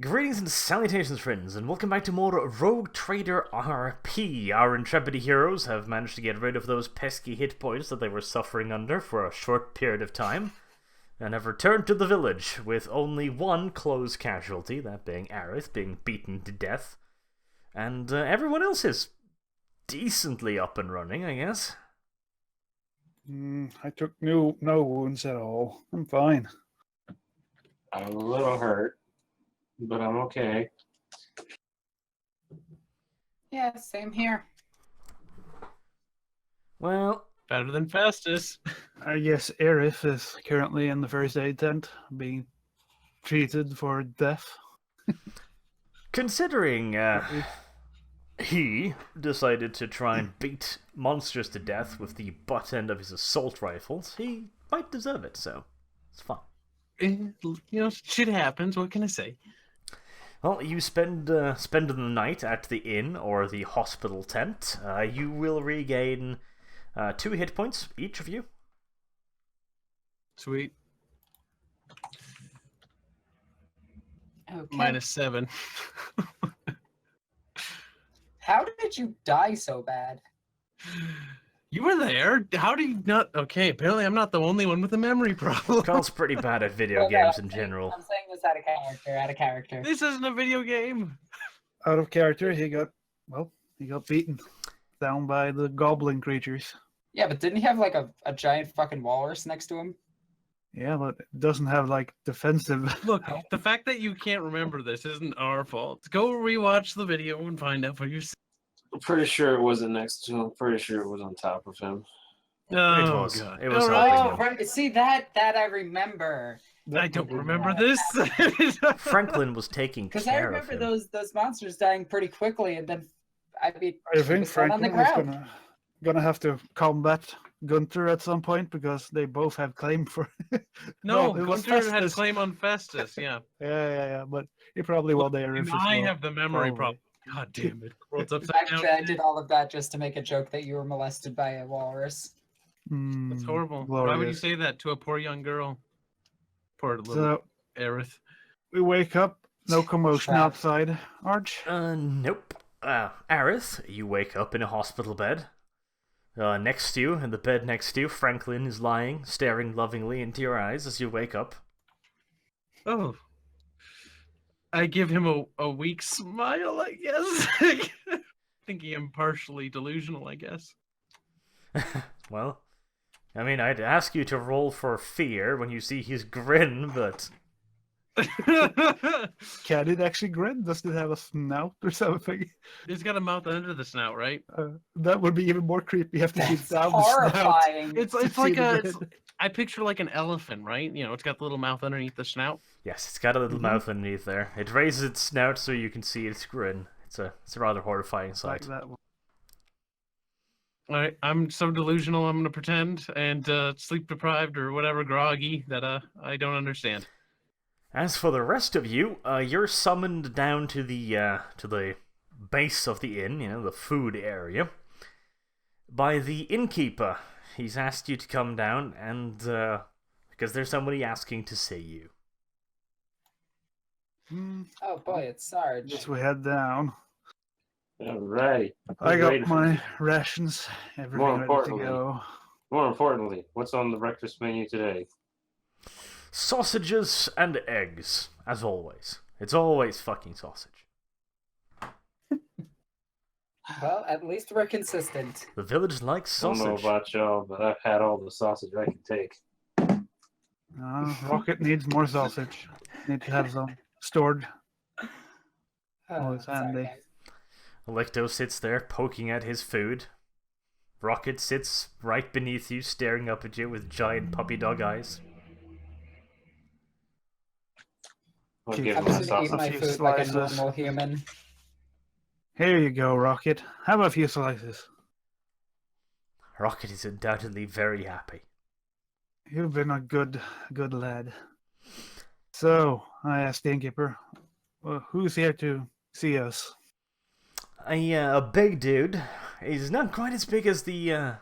Greetings and salutations, friends, and welcome back to more Rogue Trader RP. Our intrepid heroes have managed to get rid of those pesky hit points that they were suffering under for a short period of time, and have returned to the village with only one close casualty, that being Aerith, being beaten to death. And everyone else is decently up and running, I guess. I took no wounds at all. I'm fine. I'm a little hurt, but I'm okay. Yeah, same here. Well, Better than Festus. I guess Aerith is currently in the first aid tent, being treated for death. considering he decided to try and beat monsters to death with the butt end of his assault rifles, he might deserve it, so it's fine. Shit happens. What can I say? Well, you spend the night at the inn or the hospital tent. You will regain 2 hit points, each of you. Sweet. Okay. -7. How did you die so bad? You were there. How do you not? Okay, apparently I'm not the only one with a memory problem. Carl's pretty bad at video games in general. I'm saying this out of character. Out of character. This isn't a video game. Out of character, he got beaten down by the goblin creatures. Yeah, but didn't he have like a giant fucking walrus next to him? Yeah, but it doesn't have like defensive. Look, the fact that you can't remember this isn't our fault. Go rewatch the video and find out for yourself. I'm pretty sure it wasn't next to him. I'm pretty sure it was on top of him. Oh, It was. God. It was All helping right. Oh, right. See that I remember. I don't remember this. Franklin was taking Because I care of remember him. those monsters dying pretty quickly, and then I he think was thrown on the Franklin is ground. gonna have to combat Gunther at some point because they both have claim for. No, Well, it was Gunter had Festus. claim on Festus. Yeah. Yeah, but he probably will there. And I have the memory problem. God damn it. World's upside down. Actually, I did all of that just to make a joke that you were molested by a walrus. That's horrible. Why would you Glorious. say that to a poor young girl? Poor little So Aerith. we wake up, no commotion Trap. outside. Arch. Nope. Aerith, you wake up in a hospital bed. Next to you, in the bed next to you, Franklin is lying, staring lovingly into your eyes as you wake up. Oh. I give him a weak smile, I guess. Thinking I'm partially delusional, I guess. Well, I mean, I'd ask you to roll for fear when you see his grin, but Can it actually grin? Does it have a snout or something? It's got a mouth under the snout, right? That would be even more creepy. You have to keep That's down the snout. horrifying. It's see like the a. grin. I picture like an elephant, right? You know, it's got the little mouth underneath the snout. yes, it's got a little mouth underneath there. It raises its snout so you can see its grin. It's a rather horrifying Like sight. that one. All right, I'm so delusional. I'm gonna pretend and sleep deprived or whatever, groggy that I don't understand. As for the rest of you, you're summoned down to the base of the inn, the food area, by the innkeeper. He's asked you to come down, and because there's somebody asking to see you. Oh boy, it's Sarge. Guess we head down. Alrighty. I got Ready for- my rations, everything More ready to importantly. go. More importantly, what's on the breakfast menu today? Sausages and eggs, as always. It's always fucking sausage. Well, at least we're consistent. The village likes I don't know sausage. about y'all, but I've had all the sausage I can take. Rocket needs more sausage. Need to have some stored. Oh, it's sorry, handy. guys. Electo sits there, poking at his food. Rocket sits right beneath you, staring up at you with giant puppy dog eyes. I'll Keep- give I'm him just the gonna eat sausage. my A few food like a slices. normal human. Here you go, Rocket. Have a few slices. Rocket is undoubtedly very happy. You've been a good lad. So, I asked the innkeeper, who's here to see us? A big dude. He's not quite as big as the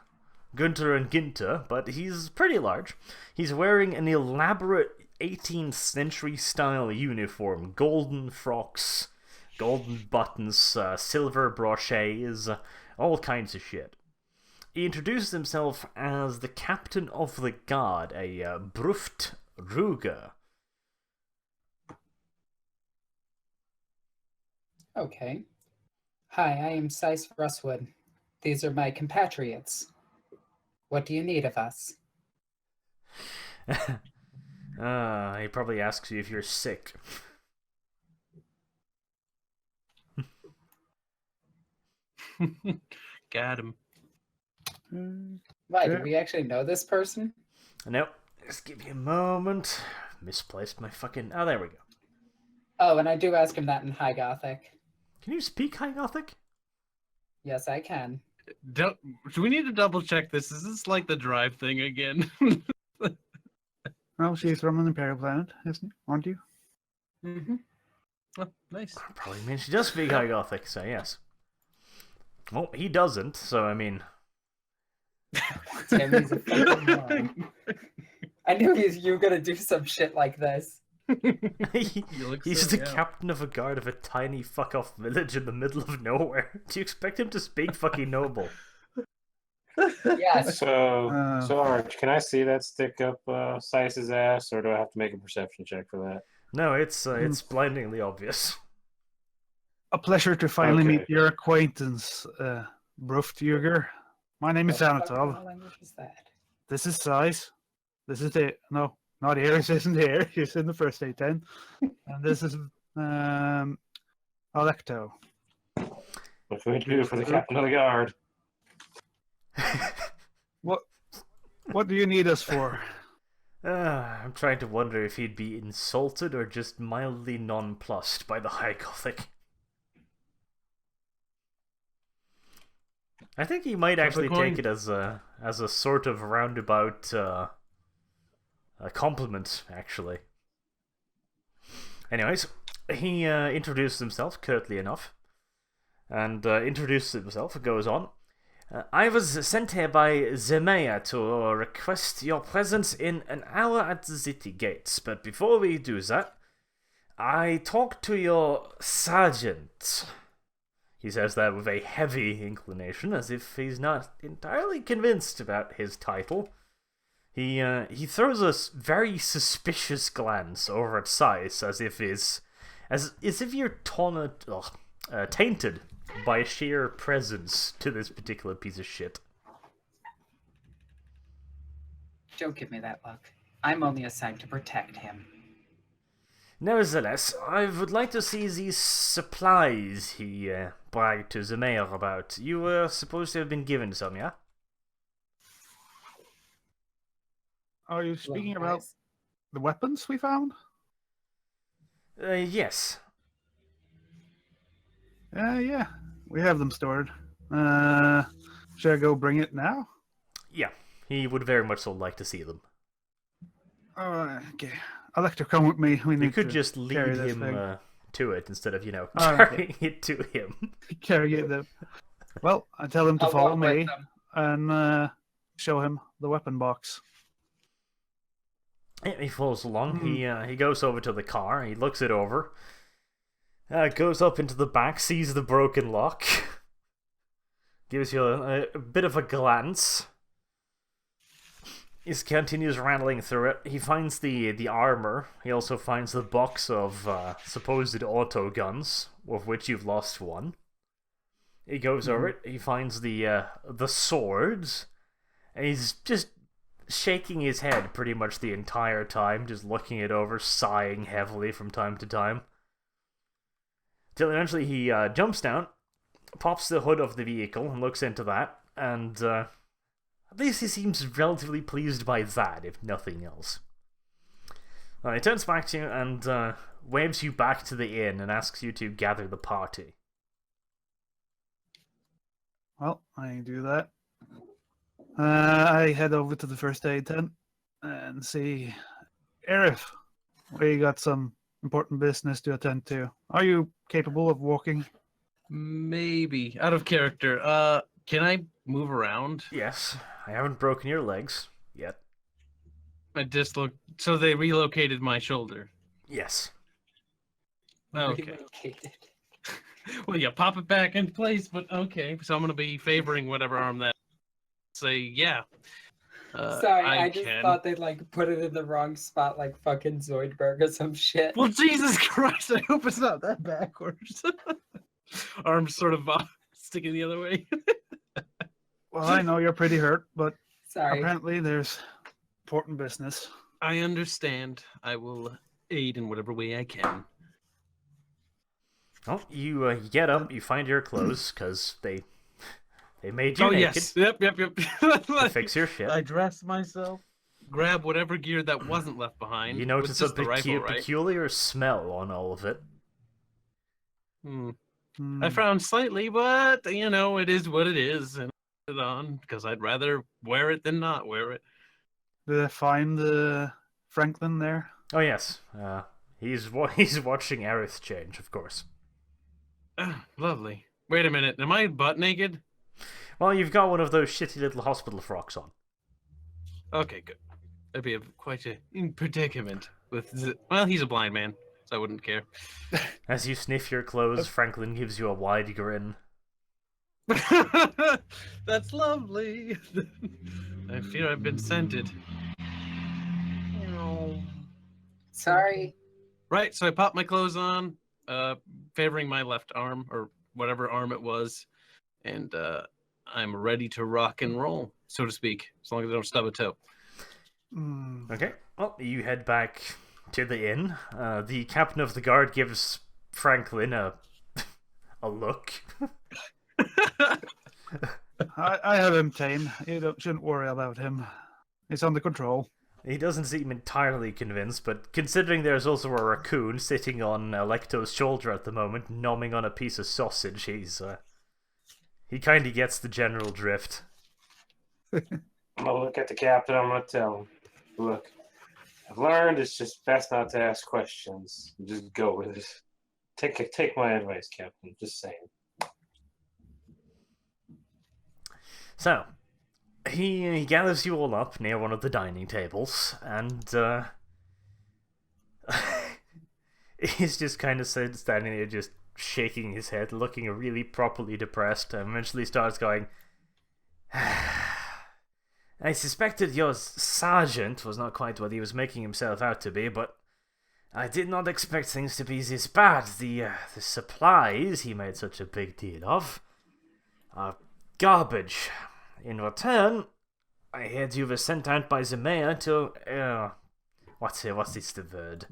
Gunter and Ginter, but he's pretty large. He's wearing an elaborate 18th century style uniform, golden frocks, golden buttons, silver broches, all kinds of shit. He introduces himself as the captain of the guard, a Bruft Ruger. Okay. Hi, I am Sice Russwood. These are my compatriots. What do you need of us? He probably asks you if you're sick. Got him. Why, do Sure. we actually know this person? Nope. Just give me a moment. Misplaced my fucking... Oh, there we go. Oh, and I do ask him that in High Gothic. Can you speak High Gothic? Yes, I can. Do we need to double check this? Is this like the drive thing again? Well, she's from an Imperial planet, aren't you? Mm-hmm. Oh, nice. Probably means she does speak High Gothic, so yes. Well, he doesn't, so I mean... Tim, he's a fucking moron. I knew you were gonna do some shit like this. He's the captain of a guard of a tiny fuck-off village in the middle of nowhere. Do you expect him to speak fucking noble? Yes. So Arch, can I see that stick up Sice's ass, or do I have to make a perception check for that? No, it's blindingly obvious. A pleasure to finally Okay. meet your acquaintance, Bruftuger. My name is What the fuck Anatol. kind of language is that? This is Size. This is the no, not Iris isn't here. She's in the first A10. And this is Alecto. What can we do for the captain of the guard? What do you need us for? I'm trying to wonder if he'd be insulted or just mildly nonplussed by the High Gothic. I think he might actually take it as a sort of roundabout a compliment, actually. Anyways, he introduces himself curtly enough, and introduces himself. Goes on. I was sent here by Zemea to request your presence in an hour at the city gates, but before we do that, I talked to your sergeant. He says that with a heavy inclination, as if he's not entirely convinced about his title. He throws a very suspicious glance over at Sice, as if you're tainted by sheer presence to this particular piece of shit. Don't give me that look. I'm only assigned to protect him. Nevertheless, I would like to see these supplies he bragged to the mayor about. You were supposed to have been given some, yeah? Are you speaking Well, about guys, the weapons we found? Yes. Yeah, we have them stored. Should I go bring it now? Yeah, he would very much so like to see them. Okay. Alecto, come with me. We need You could to just lead carry this him thing. to it instead of, okay. carrying it to him. Carry it. Well, I tell him to I'll follow walk with me them. and show him the weapon box. Yeah, he follows along. He goes over to the car. He looks it over. Goes up into the back, sees the broken lock. Gives you a bit of a glance. He continues rattling through it. He finds the armor. He also finds the box of supposed auto guns, of which you've lost one. He goes over it. He finds the swords. And he's just shaking his head pretty much the entire time, just looking it over, sighing heavily from time to time. Till eventually he jumps down, pops the hood of the vehicle, and looks into that, and at least he seems relatively pleased by that, if nothing else. He turns back to you and waves you back to the inn and asks you to gather the party. Well, I do that. I head over to the first aid tent and see Arif. We got some important business to attend to. Are you capable of walking? Maybe. Out of character. Can I move around? Yes, I haven't broken your legs yet. So they relocated my shoulder. Yes. Okay. Relocated. Well, yeah, pop it back in place, but okay. So I'm gonna be favoring whatever arm that. Say yeah. Sorry, I just can. thought they'd like put it in the wrong spot, like fucking Zoidberg or some shit. Well, Jesus Christ! I hope it's not that backwards. Arms sort of sticking the other way. Well, I know you're pretty hurt, but Sorry. apparently there's important business. I understand. I will aid in whatever way I can. Well, you get up, you find your clothes, because they made you Oh naked yes, yep. to fix your shit. I dress myself, grab whatever gear that wasn't left behind. You notice a just the rifle, right? peculiar smell on all of it. I frown slightly, but it is what it is, and I put it on because I'd rather wear it than not wear it. Did I find Franklin there? Oh yes, he's watching Aerith change, of course. Lovely. Wait a minute, am I butt naked? Well, you've got one of those shitty little hospital frocks on. Okay, good. I'd be quite in predicament with. Well, he's a blind man, so I wouldn't care. As you sniff your clothes, Franklin gives you a wide grin. That's lovely. I fear I've been scented. Sorry. Right, so I popped my clothes on, favoring my left arm, or whatever arm it was, and I'm ready to rock and roll, so to speak, as long as I don't stub a toe. Okay, well, you head back to the inn. The captain of the guard gives Franklin a look. I have him tame. You shouldn't worry about him. He's under control. He doesn't seem entirely convinced, but considering there's also a raccoon sitting on Electo's shoulder at the moment, nomming on a piece of sausage, he kind of gets the general drift. I'm gonna look at the captain. I'm gonna tell him, look, I've learned it's just best not to ask questions. Just go with it. Take my advice, Captain. Just saying. So, he gathers you all up near one of the dining tables, and he's just kind of standing there, just shaking his head, looking really properly depressed, and eventually starts going, I suspected your sergeant was not quite what he was making himself out to be, but I did not expect things to be this bad. The supplies he made such a big deal of are garbage. In return, I heard you were sent out by the mayor to, what's the word?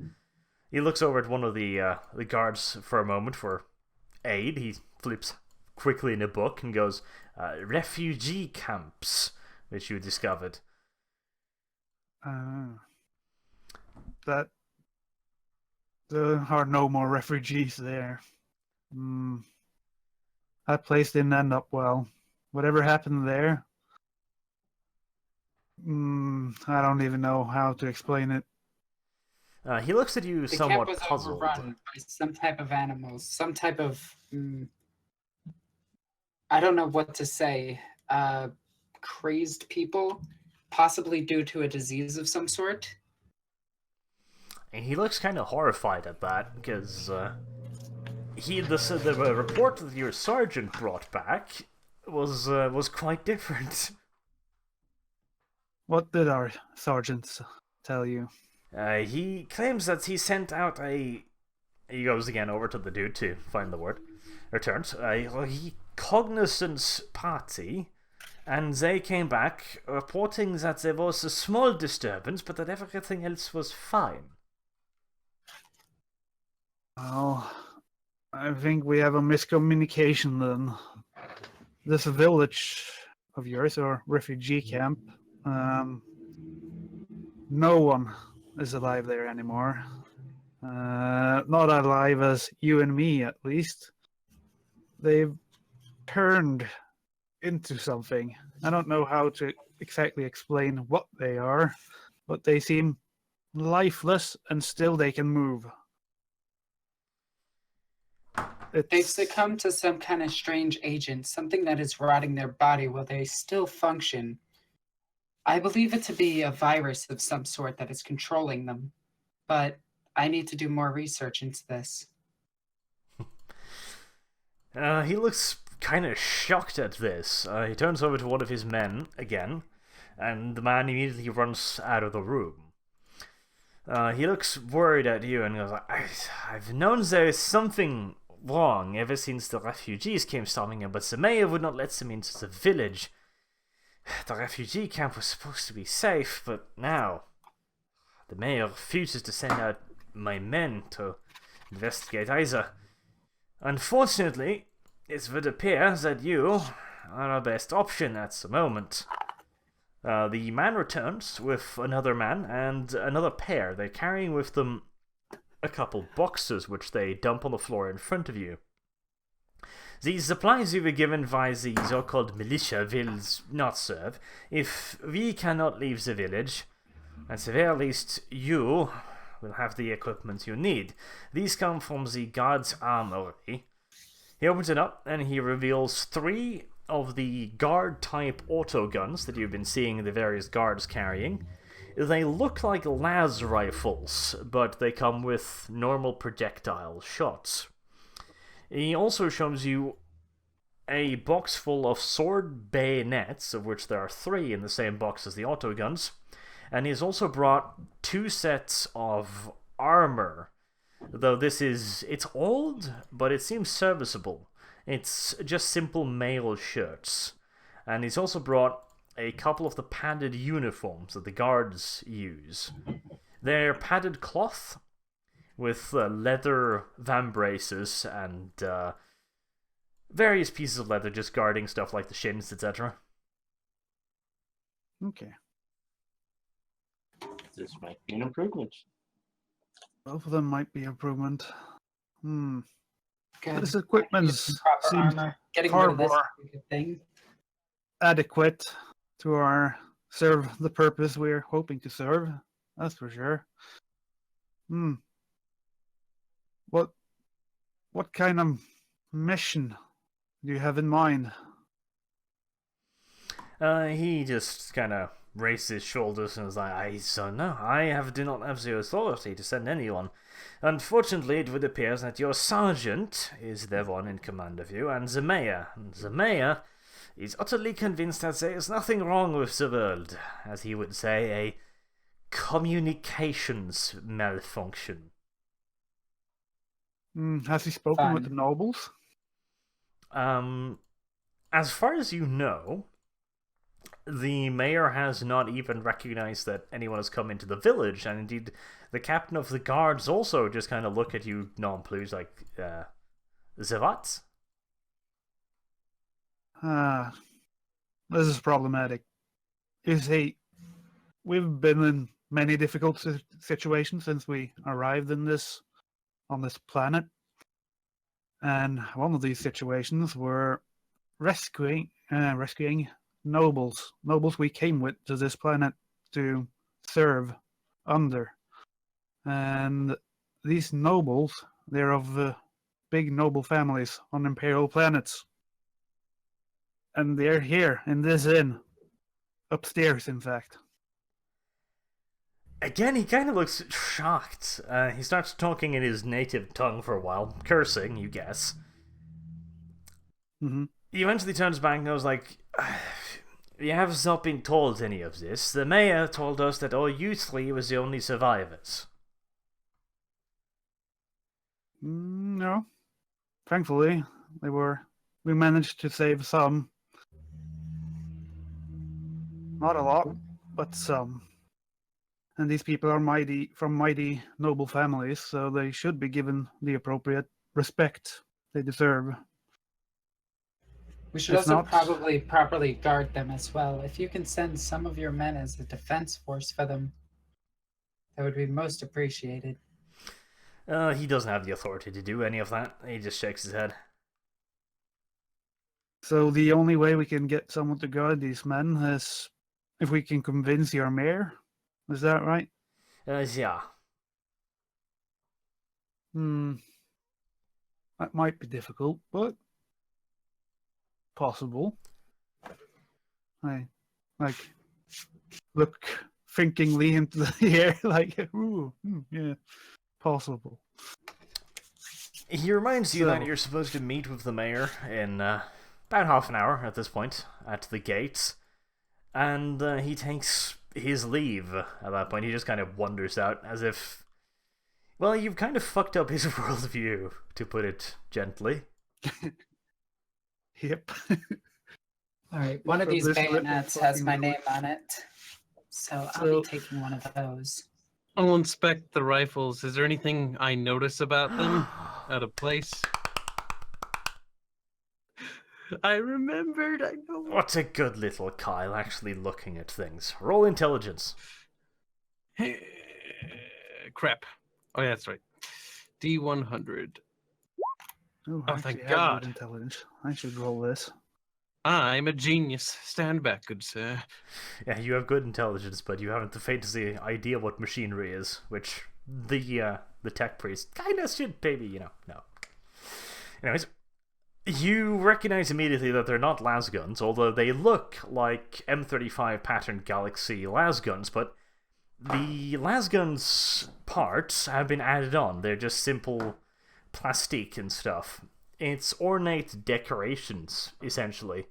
He looks over at one of the guards for a moment for aid. He flips quickly in a book and goes, refugee camps, which you discovered. That there are no more refugees there. That place didn't end up well. Whatever happened there, I don't even know how to explain it. He looks at you somewhat the camp was puzzled. overrun by some type of animals, some type of I don't know what to say. Crazed people, possibly due to a disease of some sort. And he looks kind of horrified at that, because the report that your sergeant brought back was quite different. What did our sergeants tell you? He claims that he sent out a... He goes again over to the dude to find the word. Returns. Cognizance party, and they came back reporting that there was a small disturbance, but that everything else was fine. Oh, I think we have a miscommunication then. This village of yours, or refugee camp, no one is alive there anymore. Not alive as you and me, at least. They've turned into something. I don't know how to exactly explain what they are, but they seem lifeless and still they can move. They've succumbed to some kind of strange agent, something that is rotting their body while they still function. I believe it to be a virus of some sort that is controlling them, but I need to do more research into this. He looks kind of shocked at this. He turns over to one of his men again, and the man immediately runs out of the room. He looks worried at you and goes, I've known there is something wrong ever since the refugees came storming in, but the mayor would not let them into the village. The refugee camp was supposed to be safe, but now the mayor refuses to send out my men to investigate either. Unfortunately, it would appear that you are our best option at the moment. The man returns with another man and another pair. They're carrying with them a couple boxes which they dump on the floor in front of you. The supplies you were given by the so-called militia will not serve. If we cannot leave the village, at the very least you will have the equipment you need. These come from the guard's armory. He opens it up and he reveals 3 of the guard-type auto guns that you've been seeing the various guards carrying. They look like las rifles, but they come with normal projectile shots. He also shows you a box full of sword bayonets, of which there are 3 in the same box as the auto guns, and he's also brought 2 sets of armor, though it's old, but it seems serviceable. It's just simple mail shirts. And he's also brought a couple of the padded uniforms that the guards use. They're padded cloth with leather vambraces and various pieces of leather just guarding stuff like the shins, etc. Okay. This might be an improvement. Both of them might be improvement. Good. This equipment Get some proper seems armor. Getting far rid of this more is a good thing. adequate to serve the purpose we're hoping to serve. That's for sure. What kind of mission do you have in mind? He just kind of raised his shoulders and was like, I do not have the authority to send anyone. Unfortunately, it would appear that your sergeant is the one in command of you, and the mayor. And the mayor is utterly convinced that there is nothing wrong with the world, as he would say, a communications malfunction. Has he spoken with the nobles? As far as you know, the mayor has not even recognized that anyone has come into the village, and indeed the captain of the guards also just kind of look at you non-plussed like, the what? This is problematic. You see, we've been in many difficult situations since we arrived on this planet, and one of these situations were rescuing nobles we came with to this planet to serve under. And these nobles, they're of big noble families on imperial planets. And they're here in this inn. Upstairs, in fact. Again, he kind of looks shocked. He starts talking in his native tongue for a while, cursing, you guess. Mm-hmm. He eventually turns back and goes like, we have not been told any of this. The mayor told us that all you 3 was the only survivors. No. Thankfully, we managed to save some. Not a lot, but some. And these people are from mighty noble families, so they should be given the appropriate respect they deserve. We should also probably properly guard them as well. If you can send some of your men as a defense force for them, that would be most appreciated. He doesn't have the authority to do any of that. He just shakes his head. So the only way we can get someone to guard these men is if we can convince your mayor. Is that right? Yeah. That might be difficult, but possible. look thinkingly into the air, like, ooh, yeah, possible. He reminds you that So- you're supposed to meet with the mayor in about half an hour at this point at the gates, and he takes his leave at that point. He just kind of wanders out as if, well, you've kind of fucked up his worldview, to put it gently. Yep. All right, one of From these this little bayonets has fucking my door. name on it, so I'll So- be taking one of those. I'll inspect the rifles. Is there anything I notice about them out of place? I remembered. I know. What a good little Kyle actually looking at things. Roll intelligence. Crap. Oh yeah, that's right. D100. Oh, Oh, I thank actually have God. good intelligence. I should roll this. I'm a genius. Stand back, good sir. Yeah, you have good intelligence, but you haven't the faintest idea what machinery is, which the tech priest kinda should maybe, no. Anyways, you recognize immediately that they're not lasguns, although they look like M35 patterned Galaxy lasguns, but the lasguns parts have been added on. They're just simple plastique and stuff. It's ornate decorations, essentially.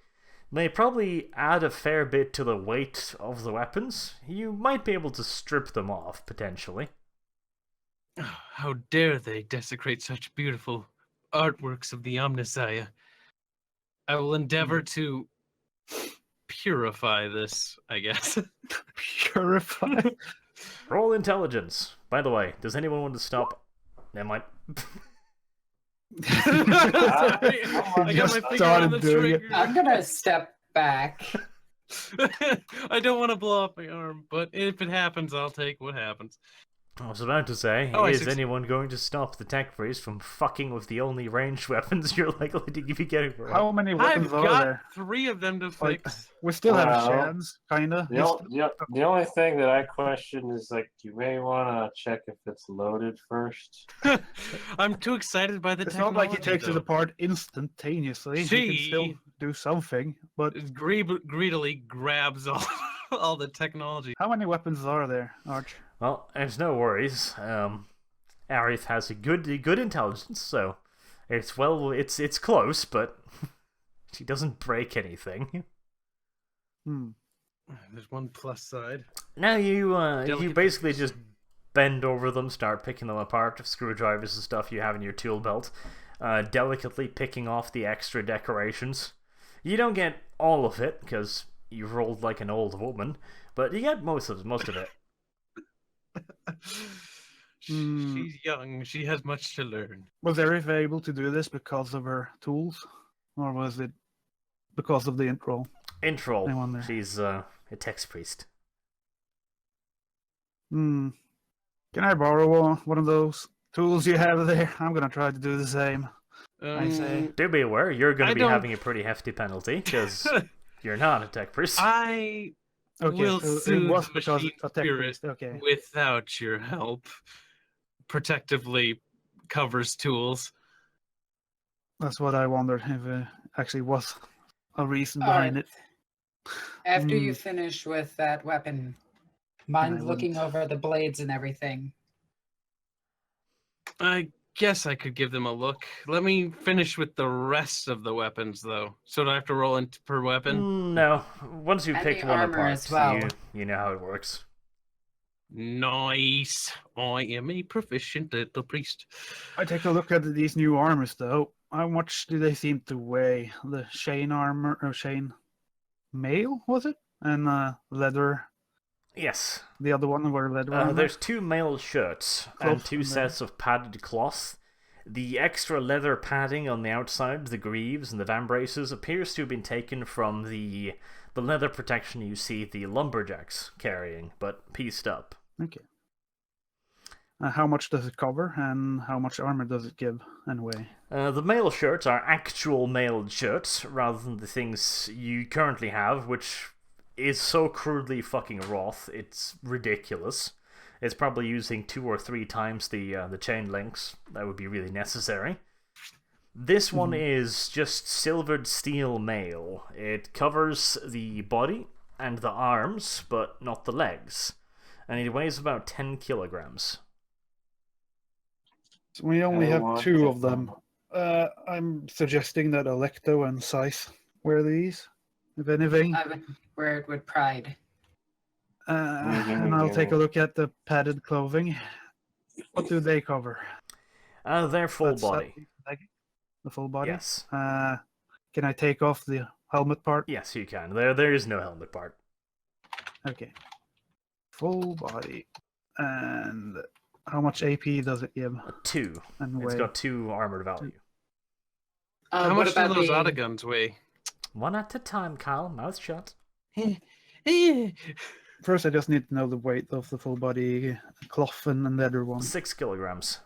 They probably add a fair bit to the weight of the weapons. You might be able to strip them off, potentially. How dare they desecrate such beautiful artworks of the Omnissiah. I will endeavor to purify this, I guess. Purify. Roll intelligence. By the way, does anyone want to stop? Never mind. I got Just my finger started on the doing it. trigger. I'm gonna step back. I don't want to blow off my arm, but if it happens, I'll take what happens. I was about to say, Oh, I is succeed. anyone going to stop the tech priest from fucking with the only ranged weapons you're likely to be getting for How many weapons I've are got there? 3 of them to Like, fix. we still have a Well, chance, kinda. The only thing that I question is, like, you may want to check if it's loaded first. I'm too excited by the It's not technology. like he takes it though. apart instantaneously. He can still She- do something. But It greedily grabs all, all the technology. how many weapons are there, Arch? Well, there's no worries. Arith has a good intelligence, so it's close, but she doesn't break anything. There's one plus side. Now you Delicate basically fingers. just bend over them, start picking them apart, screwdrivers and stuff you have in your tool belt, delicately picking off the extra decorations. You don't get all of it because you rolled like an old woman, but you get most of it. She's young. She has much to learn. Was Arif able to do this because of her tools? Or was it because of the intro? Intro. I wonder. She's a text priest. Can I borrow one of those tools you have there? I'm gonna try to do the same. I say. Do be aware, you're going I to be don't- having a pretty hefty penalty because you're not a tech priest. I Okay, will so it soothe was the because machine it's a tech spirit priest. Okay. without your help. Protectively covers tools. That's what I wondered if it actually was a reason All behind right. it. After you finish with that weapon, mind I looking over the blades and everything. I guess I could give them a look. Let me finish with the rest of the weapons, though. So do I have to roll into per weapon? No. Once you And pick the one armor apart, as well. you know how it works. Nice. I am a proficient little priest. I take a look at these new armors though. How much do they seem to weigh? The chain armor or chain mail was it? And leather. Yes. The other one were leather. armor? There's 2 mail shirts and Cloth 2 and sets of padded cloth. The extra leather padding on the outside, the greaves and the vambraces, appears to have been taken from the leather protection you see the lumberjacks carrying, but pieced up. Okay. How much does it cover, and how much armor does it give anyway? The mail shirts are actual mailed shirts, rather than the things you currently have, which is so crudely fucking wroth, it's ridiculous. It's probably using 2 or 3 times the chain links that would be really necessary. This one is just silvered steel mail. It covers the body and the arms, but not the legs. And he weighs about 10 kilograms. So we only I have want 2 that of them. I'm suggesting that Electo and Scythe wear these, if anything. I would wear it with pride. And I'll take a look at the padded clothing. What do they cover? They're full That's body. The full body? Yes. Can I take off the helmet part? Yes, you can. There is no helmet part. Okay. Full body. And how much AP does it give? 2. And It's weight? got 2 armored value. How What much do about those the- autoguns weigh? One at a time, Kyle. Mouth shut. First, I just need to know the weight of the full body cloth and leather one. 6 kilograms.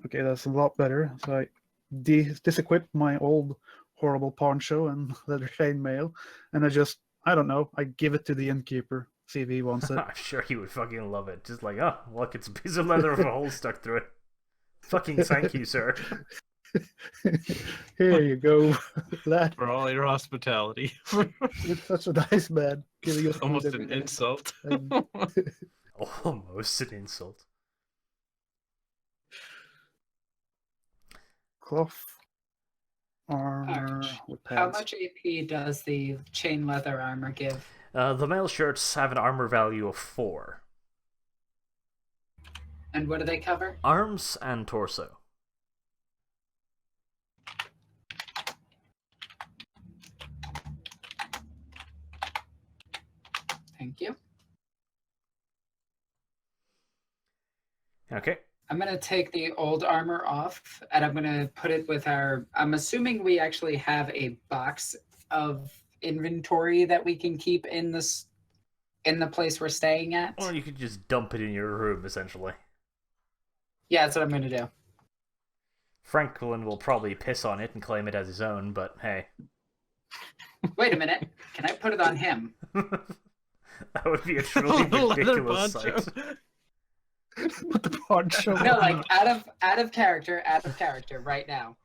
Okay, that's a lot better. So I disequip my old horrible poncho and leather chainmail, and I don't know, I give it to the innkeeper, see if he wants it. I'm sure he would fucking love it. Just like, oh, look, it's a piece of leather with a hole stuck through it. Fucking thank you, sir. Here you go, lad. For all your hospitality. You're such a nice man. Giving us food Almost every an day. insult. And- Almost an insult. Cloth, armor, Ouch. with How pads. much AP does the chain leather armor give? The male shirts have an armor value of 4. And what do they cover? Arms and torso. Thank you. Okay. I'm going to take the old armor off and I'm going to put it with our. I'm assuming we actually have a box of inventory that we can keep in this. In the place we're staying at? Or you could just dump it in your room, essentially. Yeah, that's what I'm going to do. Franklin will probably piss on it and claim it as his own, but hey. Wait a minute. Can I put it on him? That would be a truly Leather ridiculous poncho. sight. Put the poncho No, on. like out of character right now.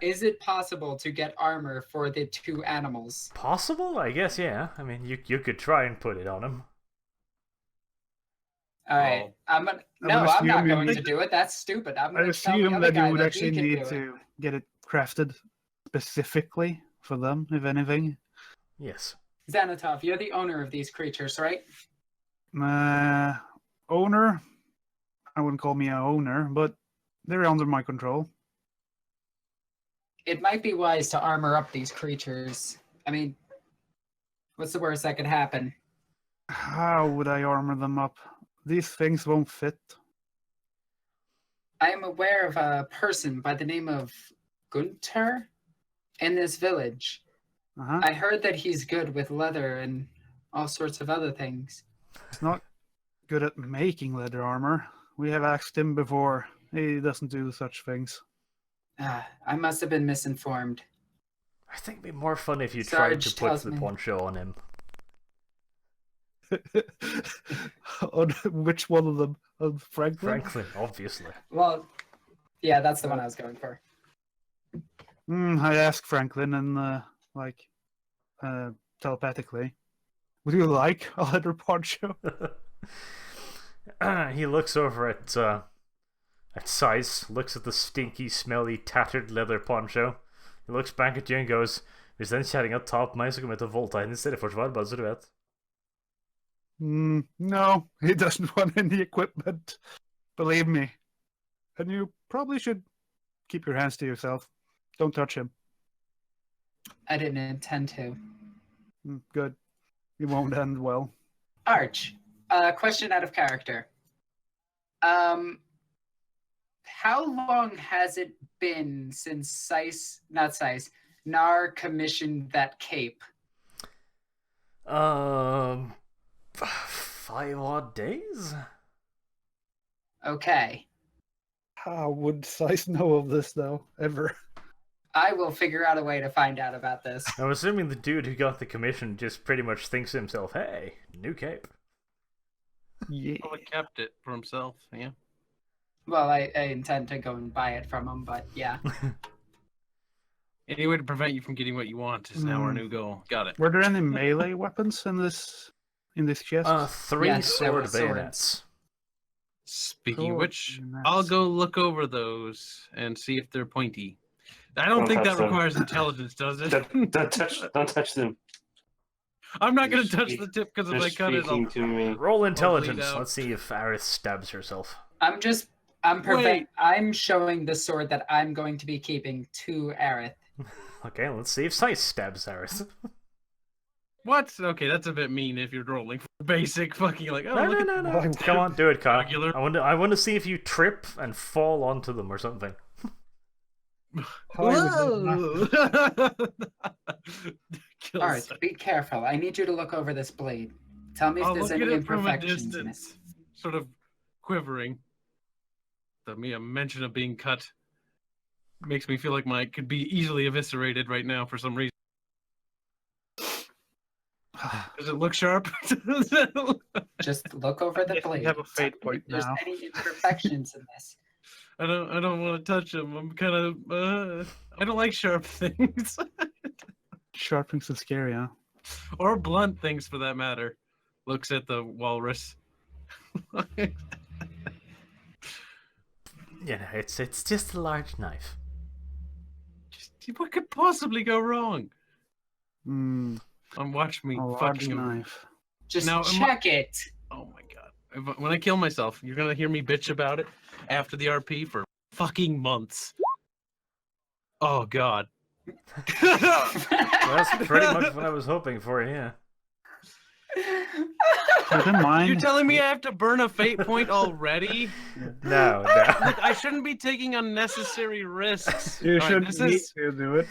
Is it possible to get armor for the 2 animals? Possible? I guess, yeah. I mean, you could try and put it on him. All right, Oh. I'm not assume you going need- to do it. That's stupid. I'm I going to tell the assume other that guy you would that actually he can need do it. to get it crafted specifically for them, if anything. Yes. Xanatov, you're the owner of these creatures, right? Owner? I wouldn't call me an owner, but they're under my control. It might be wise to armor up these creatures. I mean, what's the worst that could happen? How would I armor them up? These things won't fit. I am aware of a person by the name of Gunter in this village. Uh-huh. I heard that he's good with leather and all sorts of other things. He's not good at making leather armor. We have asked him before. He doesn't do such things. I must have been misinformed. I think it'd be more fun if you Sarge tried to put tells the me. poncho on him. On which one of them? On Franklin? Franklin, obviously. Well, yeah, that's the one I was going for. I asked Franklin and telepathically, would you like a leather poncho? He looks over at Size, looks at the stinky, smelly, tattered leather poncho. He looks back at you and goes, Hvis den kjerringa tar på meg, så kommer jeg til å voldta henne i stedet for forsvar, bare så du vet. No, he doesn't want any equipment. Believe me. And you probably should keep your hands to yourself. Don't touch him. I didn't intend to. Good. It won't end well. Arch, question out of character. How long has it been since Nar commissioned that cape? 5 odd days? Okay. How would Sice know of this, though? Ever? I will figure out a way to find out about this. I'm assuming the dude who got the commission just pretty much thinks to himself, hey, new cape. Yeah. Probably kept it for himself, yeah. Well, I intend to go and buy it from him, but yeah. Any way to prevent you from getting what you want is now our new goal. Got it. Were there any melee weapons in this chest? 3 Yes, there were sword swords. bayonets. Speaking of Sword which, bayonets. I'll go look over those and see if they're pointy. I don't Don't think touch that them. requires intelligence, does it? Don't touch them. I'm not going Just to touch speak- the tip because if They're I cut it, I'll... speaking to me. Roll intelligence. out. Let's see if Aerith stabs herself. Wait. I'm showing the sword that I'm going to be keeping to Aerith. Okay, let's see if Sice stabs Aerith. What? Okay, that's a bit mean if you're rolling for basic fucking like, oh, No, look no, at no, no. Come on, do it, Kyle. Regular. I want to see if you trip and fall onto them or something. Whoa! All right, be careful. I need you to look over this blade. Tell me if I'll there's look at any it from a imperfections in it. distance, sort of quivering. The mere mention of being cut makes me feel like my could be easily eviscerated right now for some reason. Does it look sharp? Just look over the Yes, we blade. have a fate Tell me point if there's now. any imperfections in this. I don't want to touch them. I'm kind of I don't like sharp things Sharp things are scary, huh? or blunt things for that matter. Looks at the walrus. You know, it's just a large knife. What could possibly go wrong? Hmm. Watch me A large fucking. knife. Just Now, check it. Oh my god! When I kill myself, you're gonna hear me bitch about it after the RP for fucking months. Oh god. Well, that's pretty much what I was hoping for, yeah. Keep in mind. You're telling me I have to burn a fate point already? No, no. Look, I shouldn't be taking unnecessary risks. You All right, shouldn't this need is- to do it.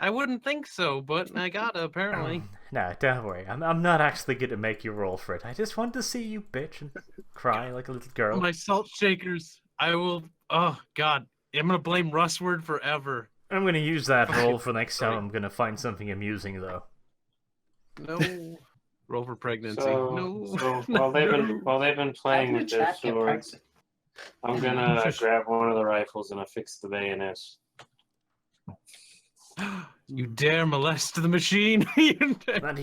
I wouldn't think so, but I gotta apparently. No, don't worry. I'm not actually going to make you roll for it. I just want to see you bitch and cry like a little girl. My salt shakers. I will. Oh god, I'm gonna blame Rustword forever. I'm going to use that roll for next time. Sorry. I'm going to find something amusing, though. No. Roll for pregnancy. So, No. so No. while they've been playing I'm with their gonna check it, swords, I'm gonna grab one of the rifles and affix the bayonet. You dare molest the machine? You dare- And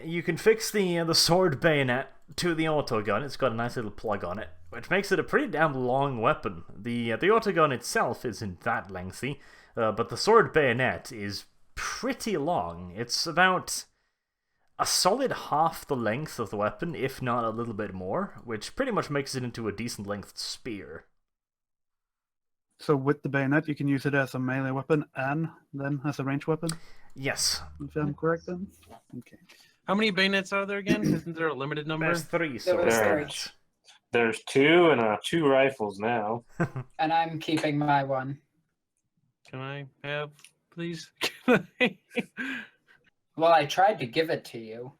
you can fix the sword bayonet to the autogun. It's got a nice little plug on it, which makes it a pretty damn long weapon. The autogun itself isn't that lengthy, but the sword bayonet is pretty long. It's about a solid half the length of the weapon, if not a little bit more, which pretty much makes it into a decent length spear. So with the bayonet, you can use it as a melee weapon and then as a ranged weapon. Yes, If I'm correct, then. Okay. How many bayonets are there again? Isn't there a limited number? there's 3 There sword was bayonets. There's two and 2 rifles now. And I'm keeping my one. Can I have, please? Well, I tried to give it to you,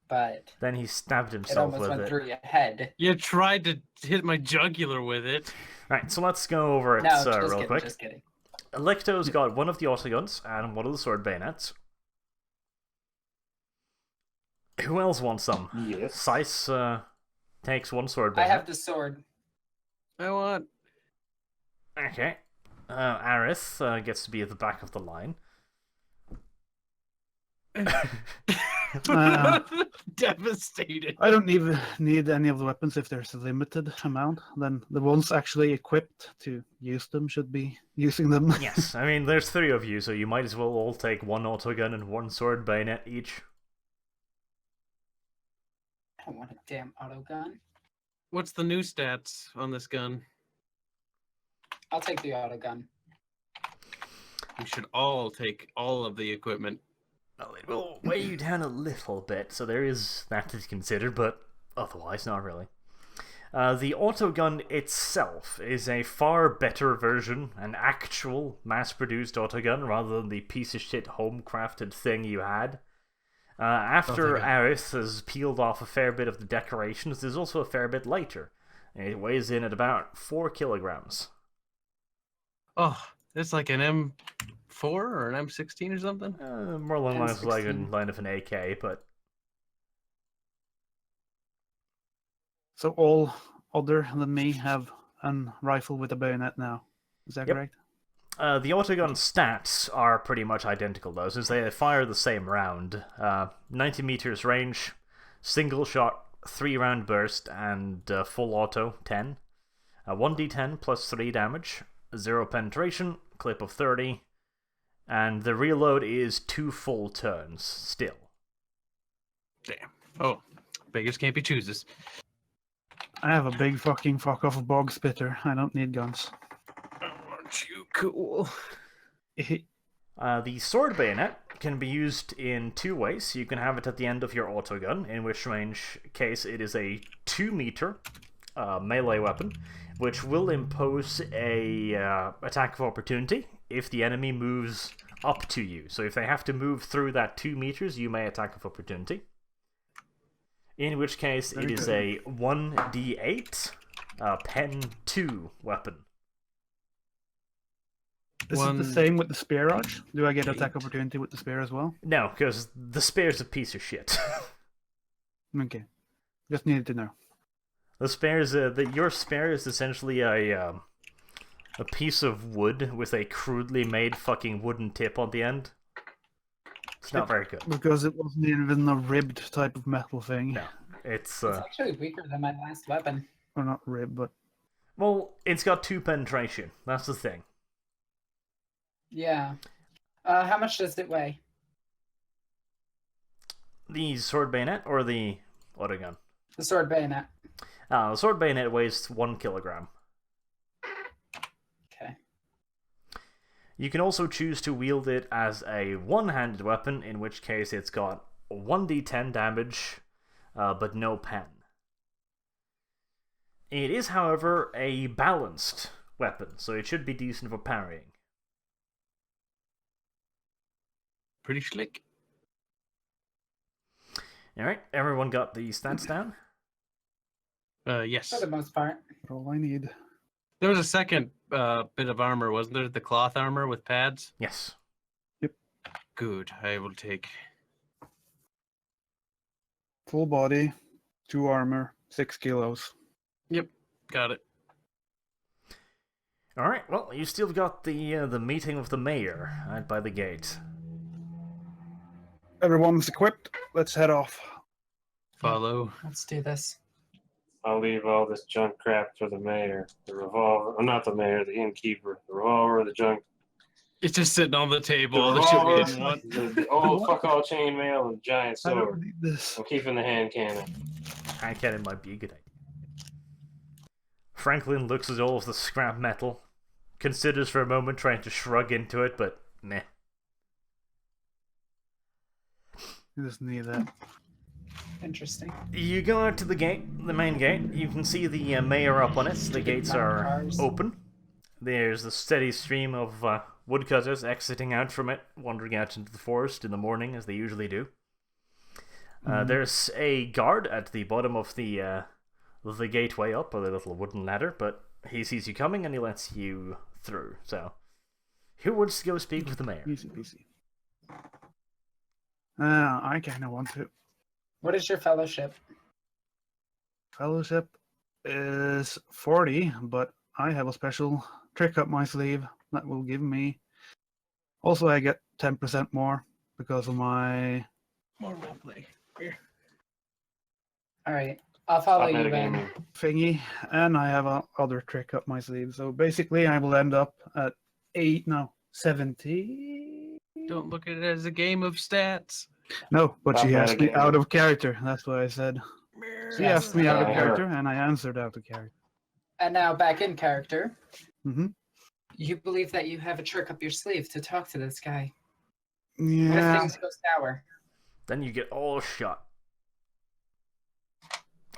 but Then he stabbed it himself almost with went it. through your head. You tried to hit my jugular with it. Right, so let's go over it No, just real kidding, quick. just kidding. Electo's got one of the autoguns and one of the sword bayonets. Who else wants some? Yes. Sice takes one sword I bayonet. have the sword. I want. Okay. Aerith gets to be at the back of the line. Devastated. I don't even need any of the weapons if there's a limited amount. Then the ones actually equipped to use them should be using them. Yes, I mean, there's 3 of you, so you might as well all take one autogun and one sword bayonet each. I don't want a damn auto gun. What's the new stats on this gun? I'll take the auto gun. We should all take all of the equipment. Well, it will weigh you down a little bit, so there is that to consider, but otherwise not really. The autogun itself is a far better version, an actual mass-produced autogun, rather than the piece of shit home-crafted thing you had. After Aerith has peeled off a fair bit of the decorations, there's also a fair bit lighter. It weighs in at about 4 kilograms. Oh, it's like an M4 or an M16 or something? More along the lines like M16. in line of an AK, but So all other than me have a rifle with a bayonet now. Is that Yep. correct? The autogun stats are pretty much identical, though, since they fire the same round. 90 meters range, single shot, 3-round burst, and full auto, 10. 1d10 plus 3 damage, 0 penetration, clip of 30, and the reload is 2 full turns, still. Damn. Oh, beggars can't be choosers. I have a big fucking fuck off bog spitter. I don't need guns. Aren't you cool? The sword bayonet can be used in 2 ways. You can have it at the end of your autogun, in which case it is a 2-meter melee weapon, which will impose a attack of opportunity if the enemy moves up to you. So if they have to move through that 2 meters, you may attack of opportunity. In which case it is a 1d8 pen 2 weapon. Is it the same with the spear, Raj? Do I get attack opportunity with the spear as well? No, because the spear's a piece of shit. Okay. Just needed to know. The spear's your spear is essentially a piece of wood with a crudely made fucking wooden tip on the end. It's not very good. Because it wasn't even a ribbed type of metal thing. No, it's It's actually weaker than my last weapon. Or not ribbed, but... well, it's got 2 penetration. That's the thing. Yeah. How much does it weigh? The sword bayonet or the autogun? The sword bayonet. The sword bayonet weighs 1 kilogram. Okay. You can also choose to wield it as a one-handed weapon, in which case it's got 1d10 damage, but no pen. It is, however, a balanced weapon, so it should be decent for parrying. Pretty slick. Alright, everyone got the stats down? Yes. For the most part. All I need. There was a second bit of armor, wasn't there? The cloth armor with pads? Yes. Good. I will take... Full body, 2 armor, 6 kilos. Yep. Got it. Alright, well, you still got the meeting with the mayor out by the gate. Everyone's equipped. Let's head off. Follow. Let's do this. I'll leave all this junk crap for the mayor. The revolver, not the mayor, the innkeeper. The revolver, the junk. It's just sitting on the table. The The shit we revolver, didn't want. the old fuck all chainmail and giant I don't sword. need this. I'm keeping the hand cannon. Hand cannon might be a good idea. Franklin looks at all of the scrap metal, considers for a moment trying to shrug into it, but meh. You just need that. Interesting. You go out to the gate, the main gate. You can see the mayor up on it. The gates are open. There's a steady stream of woodcutters exiting out from it, wandering out into the forest in the morning, as they usually do. There's a guard at the bottom of the gateway up, or the little wooden ladder, but he sees you coming and he lets you through. So, who wants to go speak with the mayor? Easy peasy. I kind of want to. What is your fellowship? Fellowship is 40, but I have a special trick up my sleeve that will give me. Also, I get 10% more because of my More roleplay. Here. All right. I'll follow Stop you in. metagaming. thingy, and I have a other trick up my sleeve. So basically, I will end up at 70. Don't look at it as a game of stats. No, but Stop she asked me metagaming. out of character. That's what I said. She asked me out of Yeah. character, and I answered out of character. And now back in character. Mm-hmm. You believe that you have a trick up your sleeve to talk to this guy. What if Yeah. things go sour? Then you get all shot.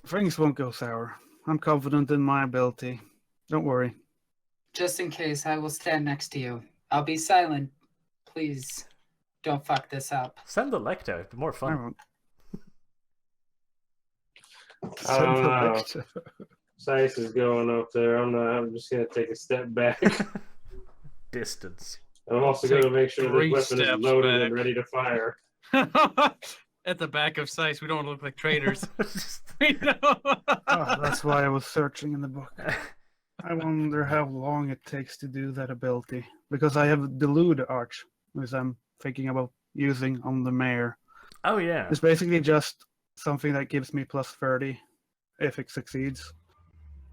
Things won't go sour. I'm confident in my ability. Don't worry. Just in case, I will stand next to you. I'll be silent. Please don't fuck this up. Send the Lecter, it'd be more I fun. won't. I don't know. Select. Sice is going up there. I'm just gonna take a step back. Distance. I'm also gonna make sure the 3 weapon is steps loaded and back. ready to fire. At the back of Sice, we don't want to look like traitors. We know. Oh, that's why I was searching in the book. I wonder how long it takes to do that ability. Because I have Delude Arch, which I'm thinking about using on the mayor. Oh yeah. It's basically just something that gives me plus 30 if it succeeds.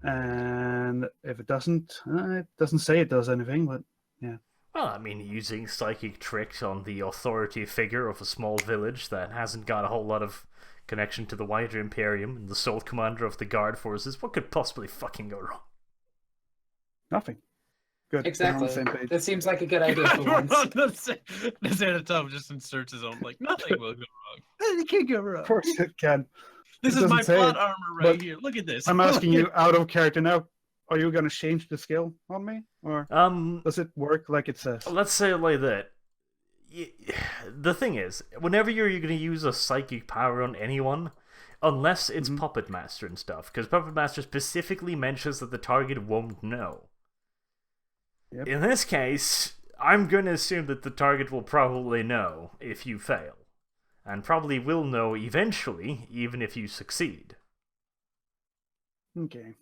And if it doesn't say it does anything, but yeah. Well, I mean, using psychic tricks on the authority figure of a small village that hasn't got a whole lot of connection to the wider Imperium and the sole commander of the guard forces, what could possibly fucking go wrong? Nothing. Good. Exactly. We're on the same page. That seems like a good idea for once. The Santa Tom just inserts his own, like, nothing will go wrong. It can't go wrong. Of course it can. This It is my doesn't say plot it, armor right but here. Look at this. I'm asking you out of character now. Are you going to change the skill on me? Or does it work like it says? Let's say it like that. The thing is, whenever you're going to use a psychic power on anyone, unless it's Puppet Master and stuff, because Puppet Master specifically mentions that the target won't know. Yep. In this case, I'm going to assume that the target will probably know if you fail, and probably will know eventually, even if you succeed. Okay.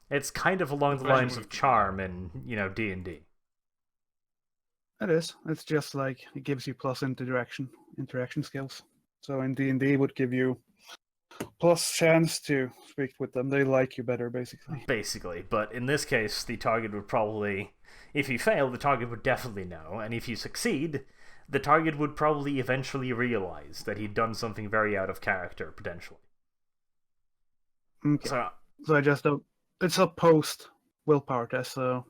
It's kind of along the lines of charm in, D&D. It is. It's just like it gives you plus interaction skills. So in D&D, it would give you plus chance to speak with them. They like you better, basically. Basically, but in this case, the target would probably... If you fail, the target would definitely know, and if you succeed, the target would probably eventually realize that he'd done something very out of character, potentially. Okay. So I just don't... It's a post-willpower test, so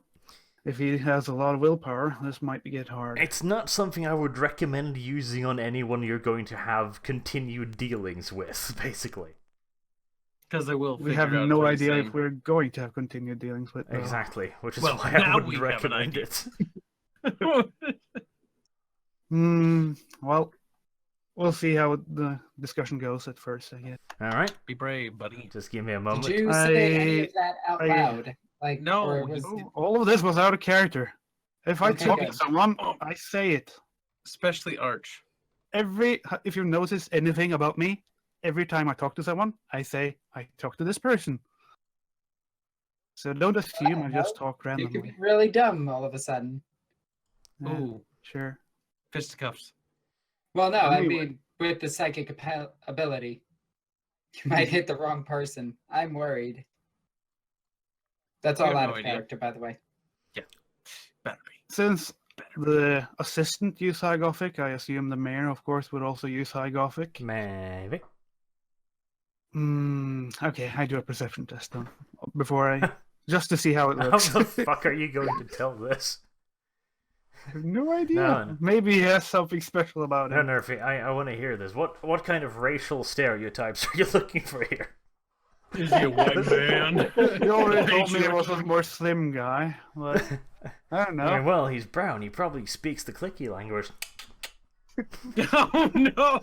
if he has a lot of willpower, this might get hard. It's not something I would recommend using on anyone you're going to have continued dealings with, basically. Because they will. We have no idea if we're going to have continued dealings with. Exactly, which is why I wouldn't recommend it. Well, we'll see how the discussion goes at first, I guess. All right, be brave, buddy. Just give me a moment. Did you say any of that out loud? Like, no, or was all of this was out of character. If I Okay, talk good. to someone, I say it. Especially Arch. If you notice anything about me, every time I talk to someone, I say, I talk to this person. So don't assume I just talk you randomly. could be really dumb all of a sudden. Yeah, Ooh, sure. fisticuffs. Well, no, Anyway. I mean with the psychic ability, you might hit the wrong person. I'm worried. That's You all have out no of idea. character, by the way. Better be. Since the assistant use High Gothic, I assume the mayor, of course, would also use High Gothic. Maybe. Okay, I do a perception test then before I, just to see how it How looks. the fuck are you going to tell this? I have no idea. No. Maybe he has something special about No, him. Nerfy, I want to hear this. What kind of racial stereotypes are you looking for here? Is he a white man? You already told me he was a more slim guy, but I don't know. Well, he's brown. He probably speaks the clicky language. Oh no,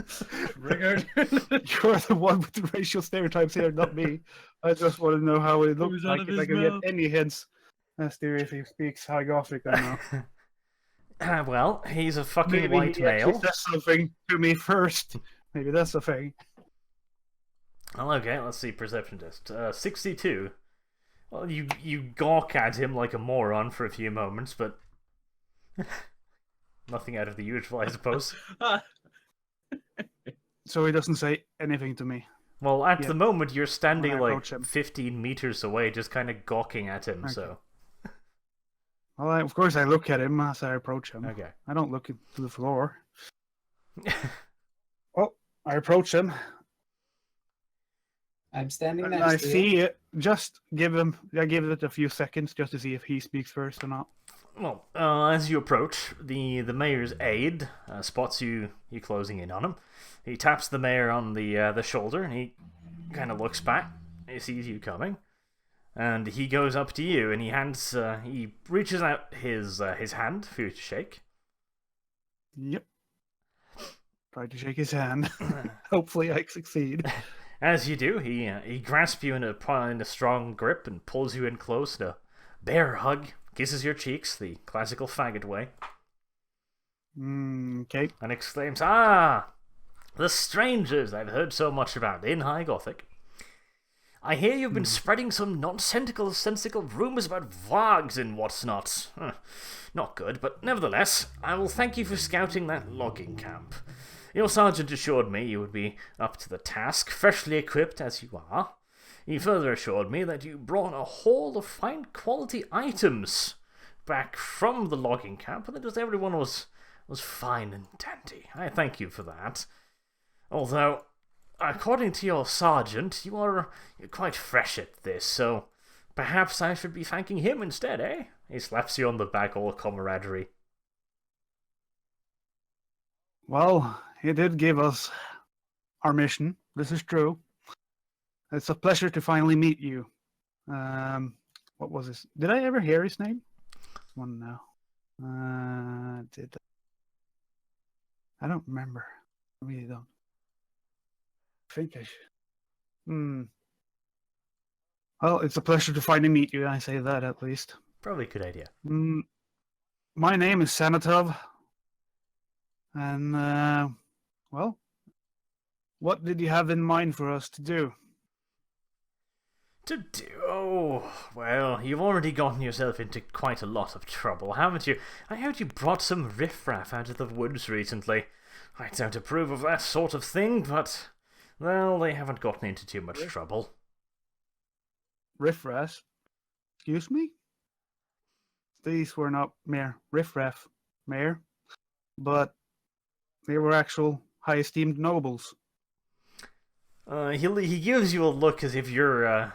Richard. You're the one with the racial stereotypes here, not me. I just want to know how it looks was out like, of if I his can mouth. get any hints as to if he speaks High Gothic or not. Well, he's a fucking Maybe white he actually male. says something to me first. Maybe that's the thing. Well, okay, let's see. Perception test. 62. Well, you gawk at him like a moron for a few moments, but nothing out of the usual, I suppose. So he doesn't say anything to me. Well, at Yeah. the moment, you're standing When I like approach him. 15 meters away, just kind of gawking at him, Okay. so... Well, of course I look at him as I approach him. Okay. I don't look to the floor. Well, I approach him I'm standing and next I to you. see it. Just give it a few seconds just to see if he speaks first or not. Well, as you approach, the mayor's aide spots you closing in on him. He taps the mayor on the shoulder, and he kind of looks back. He sees you coming, and he goes up to you, and he reaches out his hand for you to shake. Yep. Try to shake his hand. Hopefully I succeed. As you do, he grasps you in a strong grip and pulls you in close. A bear hug, kisses your cheeks the classical faggot way, Okay. and exclaims, "Ah, the strangers I've heard so much about in High Gothic. I hear you've been spreading some nonsensical rumours about vargs and what's not. Not good, but nevertheless, I will thank you for scouting that logging camp. Your sergeant assured me you would be up to the task, freshly equipped as you are. He further assured me that you brought a haul of fine quality items back from the logging camp, and that just everyone was fine and dandy. I thank you for that. Although, according to your sergeant, you're quite fresh at this, so perhaps I should be thanking him instead, eh? He slaps you on the back, all camaraderie. Well, he did give us our mission. This is true. It's a pleasure to finally meet you. What was his? Did I ever hear his name? One now. I don't remember. I really don't. I think I should. Well, it's a pleasure to finally meet you. I say that at least. Probably a good idea. My name is Sanatov. And, well, what did you have in mind for us to do? To do? Oh, well, you've already gotten yourself into quite a lot of trouble, haven't you? I heard you brought some riffraff out of the woods recently. I don't approve of that sort of thing, but, well, they haven't gotten into too much trouble. Riffraff? Excuse me? These were not mere riffraff, Mayor, but they were actual high-esteemed nobles. He gives you a look as if you're a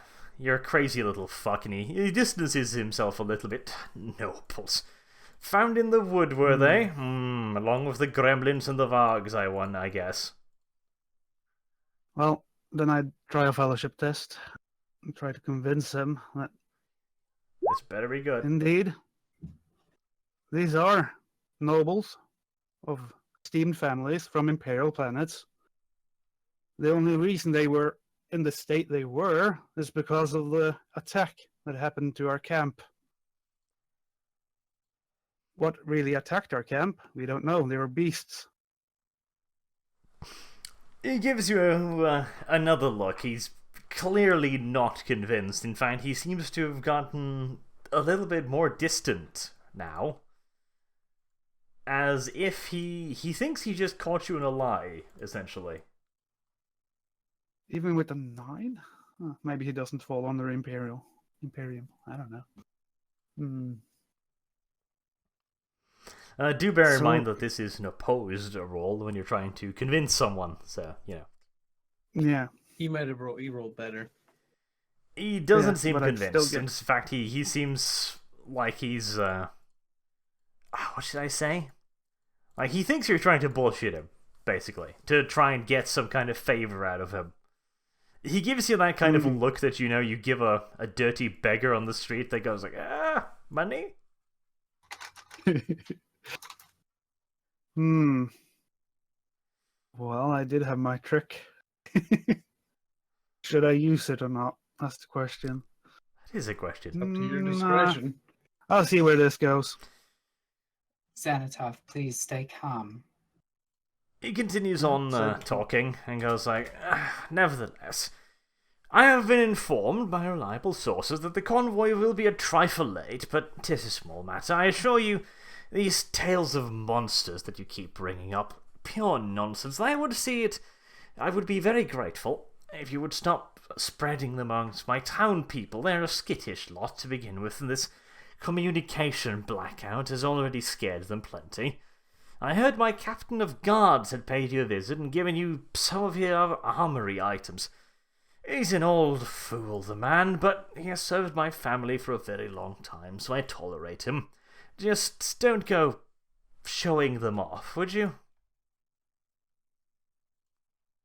crazy little fuck, and he distances himself a little bit. Nobles. Found in the wood, were they? Along with the gremlins and the vargs, I guess. Well, then I'd try a fellowship test and try to convince him that... This better be good. Indeed. These are nobles of esteemed families from imperial planets. The only reason they were in the state they were is because of the attack that happened to our camp. What really attacked our camp, we don't know. They were beasts. He gives you another look. He's clearly not convinced. In fact, he seems to have gotten a little bit more distant now. As if he thinks he just caught you in a lie, essentially. Even with a 9? Maybe he doesn't fall under Imperium. I don't know. Do bear in mind that this is an opposed role when you're trying to convince someone, so, you know. Yeah. He rolled better. He doesn't seem but I'd convinced. still In fact, he seems like he's, what should I say? Like, he thinks you're trying to bullshit him, basically, to try and get some kind of favor out of him. He gives you that kind of a look that, you know, you give a dirty beggar on the street that goes like, money? Well, I did have my trick. Should I use it or not? That's the question. That is a question. Up to your discretion. I'll see where this goes. Xanatov, please stay calm. He continues on talking and goes like, nevertheless, I have been informed by reliable sources that the convoy will be a trifle late, but 'tis a small matter. I assure you, these tales of monsters that you keep bringing up, pure nonsense. I would be very grateful if you would stop spreading them amongst my town people. They're a skittish lot to begin with, and this communication blackout has already scared them plenty. I heard my captain of guards had paid you a visit and given you some of your armory items. He's an old fool, the man, but he has served my family for a very long time, so I tolerate him. Just don't go showing them off, would you?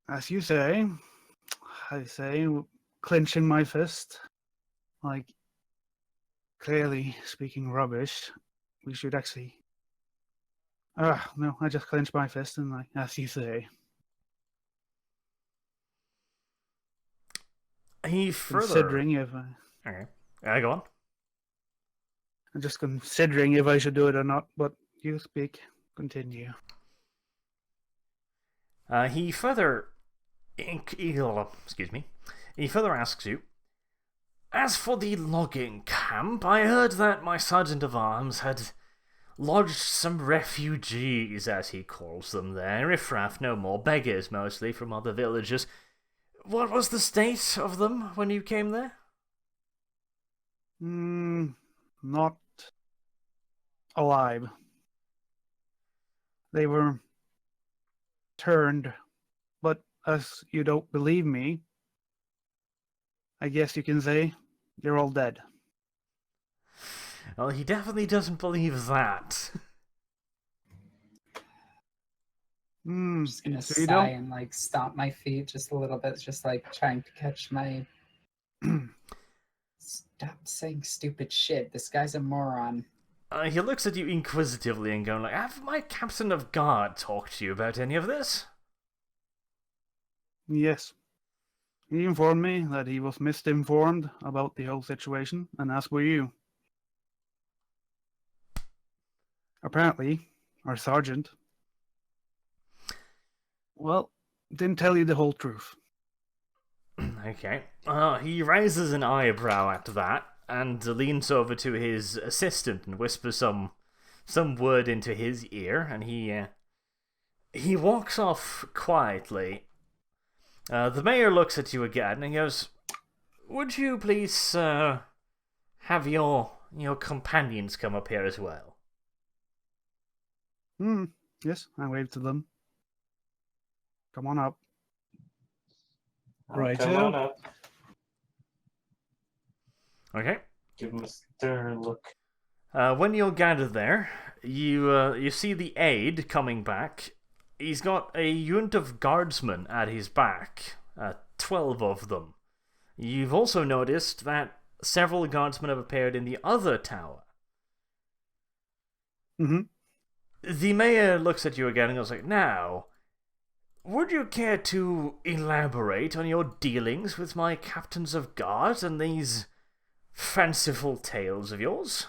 As you say, I say, clenching my fist, like, clearly speaking rubbish. We should actually... no, I just clenched my fist and, like, as you say. He further... Considering if I... Okay. Go on. I'm just considering if I should do it or not, but you speak. Continue. He further... Excuse me. He further asks you As for the logging camp, I heard that my sergeant of arms had lodged some refugees, as he calls them there. Riffraff, no more. Beggars, mostly, from other villages. What was the state of them when you came there? Not alive. They were turned, but as you don't believe me, I guess you can say they're all dead. Well, he definitely doesn't believe that. I'm just gonna so you sigh don't? and like stomp my feet just a little bit, just like trying to catch my. Stop saying stupid shit. This guy's a moron. He looks at you inquisitively and going like, have my captain of guard talked to you about any of this? Yes. He informed me that he was misinformed about the whole situation, and as were you. Apparently, our sergeant, well, didn't tell you the whole truth. Okay. He raises an eyebrow at that and leans over to his assistant and whispers some word into his ear, and he walks off quietly. The mayor looks at you again and goes, "Would you please have your companions come up here as well?" Yes, I waved to them. Come on up. Come on up. Okay. Give him a stern look. When you're gathered there, you see the aide coming back. He's got a unit of guardsmen at his back, 12 of them. You've also noticed that several guardsmen have appeared in the other tower. The mayor looks at you again and goes like, "Now, would you care to elaborate on your dealings with my captains of guard and these fanciful tales of yours?"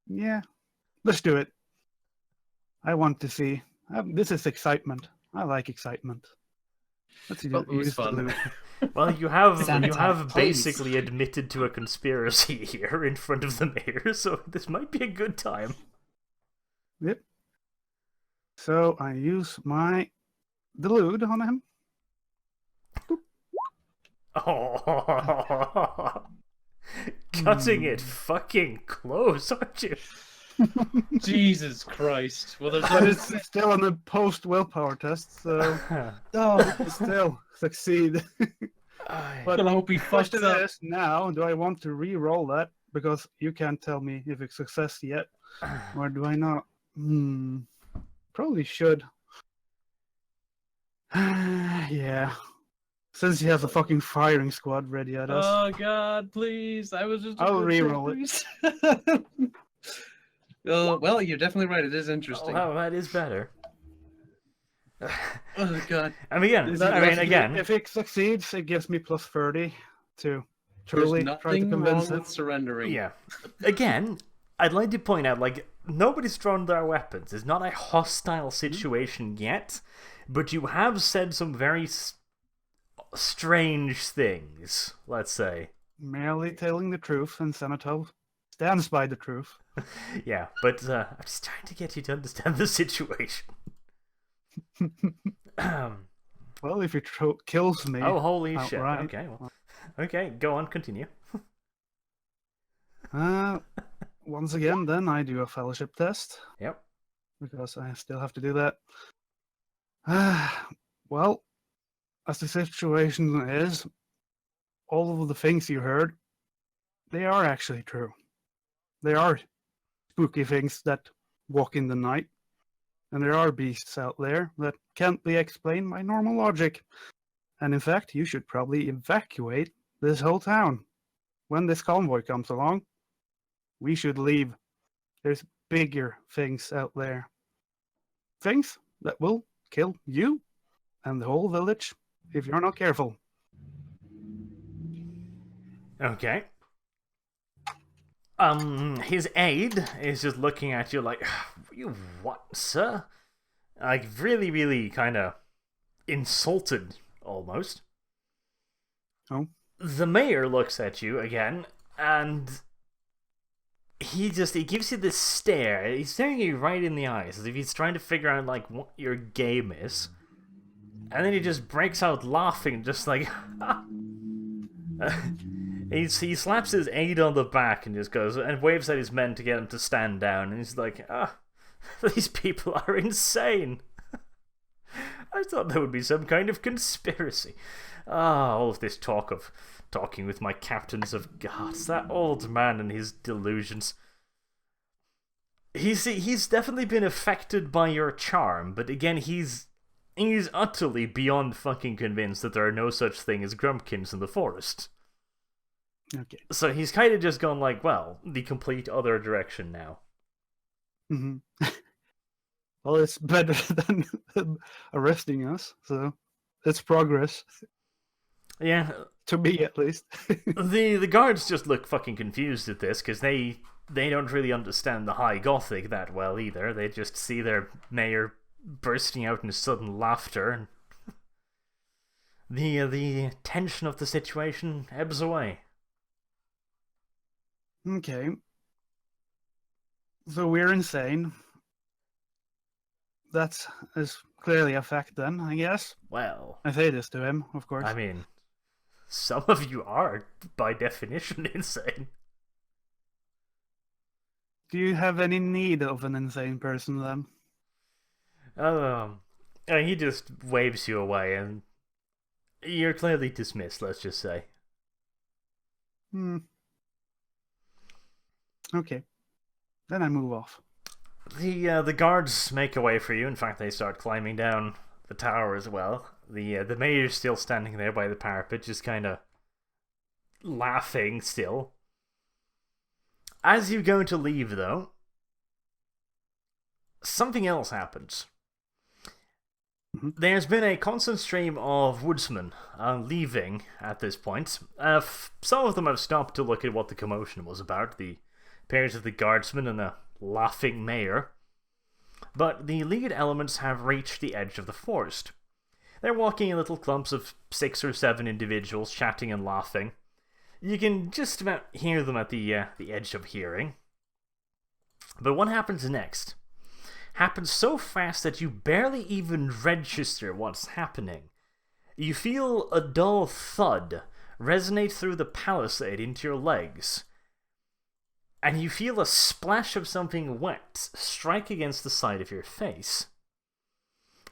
Yeah, let's do it. I want to see. This is excitement. I like excitement. Let's Well, it was use the fun. loot. Well, you have Please. basically admitted to a conspiracy here in front of the mayor, so this might be a good time. Yep. So I use my delude on him. Oh, cutting it fucking close, aren't you? Jesus Christ. Well, there's But it's still on a post willpower test, so still succeed. But I hope he fucked it up. This now, do I want to re-roll that? Because you can't tell me if it's success yet, or do I not? Probably should. Yeah. Since he has a fucking firing squad ready at us. Oh God, please! I was just. I'll re-roll it. Well, you're definitely right. It is interesting. Oh, that is better. Oh God! And again, If it succeeds, it gives me plus 30 to truly There's try to nothing convince wrong him. with surrendering. yeah. Again, I'd like to point out, like, nobody's thrown their weapons. It's not a hostile situation yet, but you have said some very strange things, let's say. Merely telling the truth, and Senatov stands by the truth. Yeah, but I'm just trying to get you to understand the situation. Well, if he kills me. Oh, holy shit. outright. Okay, well, okay, go on, continue. Once again, then I do a fellowship test. Yep. Because I still have to do that. Well, as the situation is, all of the things you heard, they are actually true. There are spooky things that walk in the night, and there are beasts out there that can't be explained by normal logic. And in fact, you should probably evacuate this whole town. When this convoy comes along, we should leave. There's bigger things out there. Things that will kill you and the whole village if you're not careful. Okay. His aide is just looking at you like, "You what, sir?" like really, really kind of insulted almost. Oh. The mayor looks at you again, and he gives you this stare. He's staring you right in the eyes, as if he's trying to figure out like what your game is. And then he just breaks out laughing, just like he slaps his aide on the back and just goes and waves at his men to get him to stand down. And he's like, these people are insane. I thought there would be some kind of conspiracy. All of this talk of talking with my captains of gods, that old man and his delusions. He's definitely been affected by your charm, but again, he's utterly beyond fucking convinced that there are no such thing as grumpkins in the forest. Okay. So he's kind of just gone like, well, the complete other direction now. Mm-hmm. Well, it's better than arresting us, so it's progress. Yeah. To me, at least. The guards just look fucking confused at this, because they don't really understand the High Gothic that well either. They just see their mayor bursting out in sudden laughter, and the tension of the situation ebbs away. Okay. So we're insane. That is clearly a fact then, I guess. Well, I say this to him, of course. I mean, some of you are, by definition, insane. Do you have any need of an insane person then? He just waves you away, and you're clearly dismissed, let's just say. Okay. Then I move off. The guards make a way for you. In fact, they start climbing down the tower as well. The mayor's still standing there by the parapet, just kind of laughing still. As you go to leave, though, something else happens. There's been a constant stream of woodsmen leaving at this point. Some of them have stopped to look at what the commotion was about, the appearance of the guardsmen and the laughing mayor. But the lead elements have reached the edge of the forest. They're walking in little clumps of 6 or 7 individuals, chatting and laughing. You can just about hear them at the edge of hearing. But what happens next happens so fast that you barely even register what's happening. You feel a dull thud resonate through the palisade into your legs, and you feel a splash of something wet strike against the side of your face.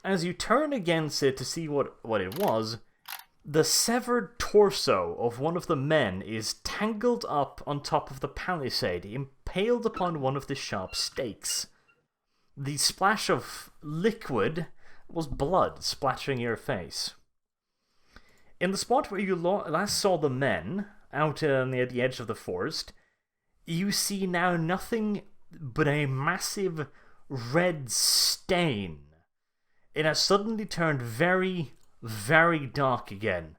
As you turn against it to see what it was, the severed torso of one of the men is tangled up on top of the palisade, impaled upon one of the sharp stakes. The splash of liquid was blood splattering your face. In the spot where you last saw the men, out near the edge of the forest, you see now nothing but a massive red stain. It has suddenly turned very, very dark again.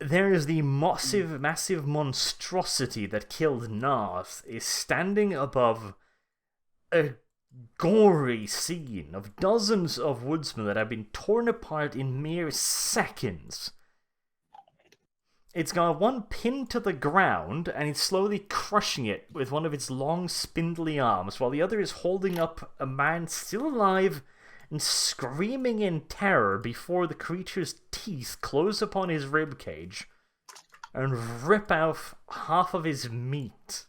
There is the massive monstrosity that killed Narth is standing above a gory scene of dozens of woodsmen that have been torn apart in mere seconds. It's got one pinned to the ground, and it's slowly crushing it with one of its long, spindly arms, while the other is holding up a man still alive and screaming in terror before the creature's teeth close upon his ribcage and rip out half of his meat.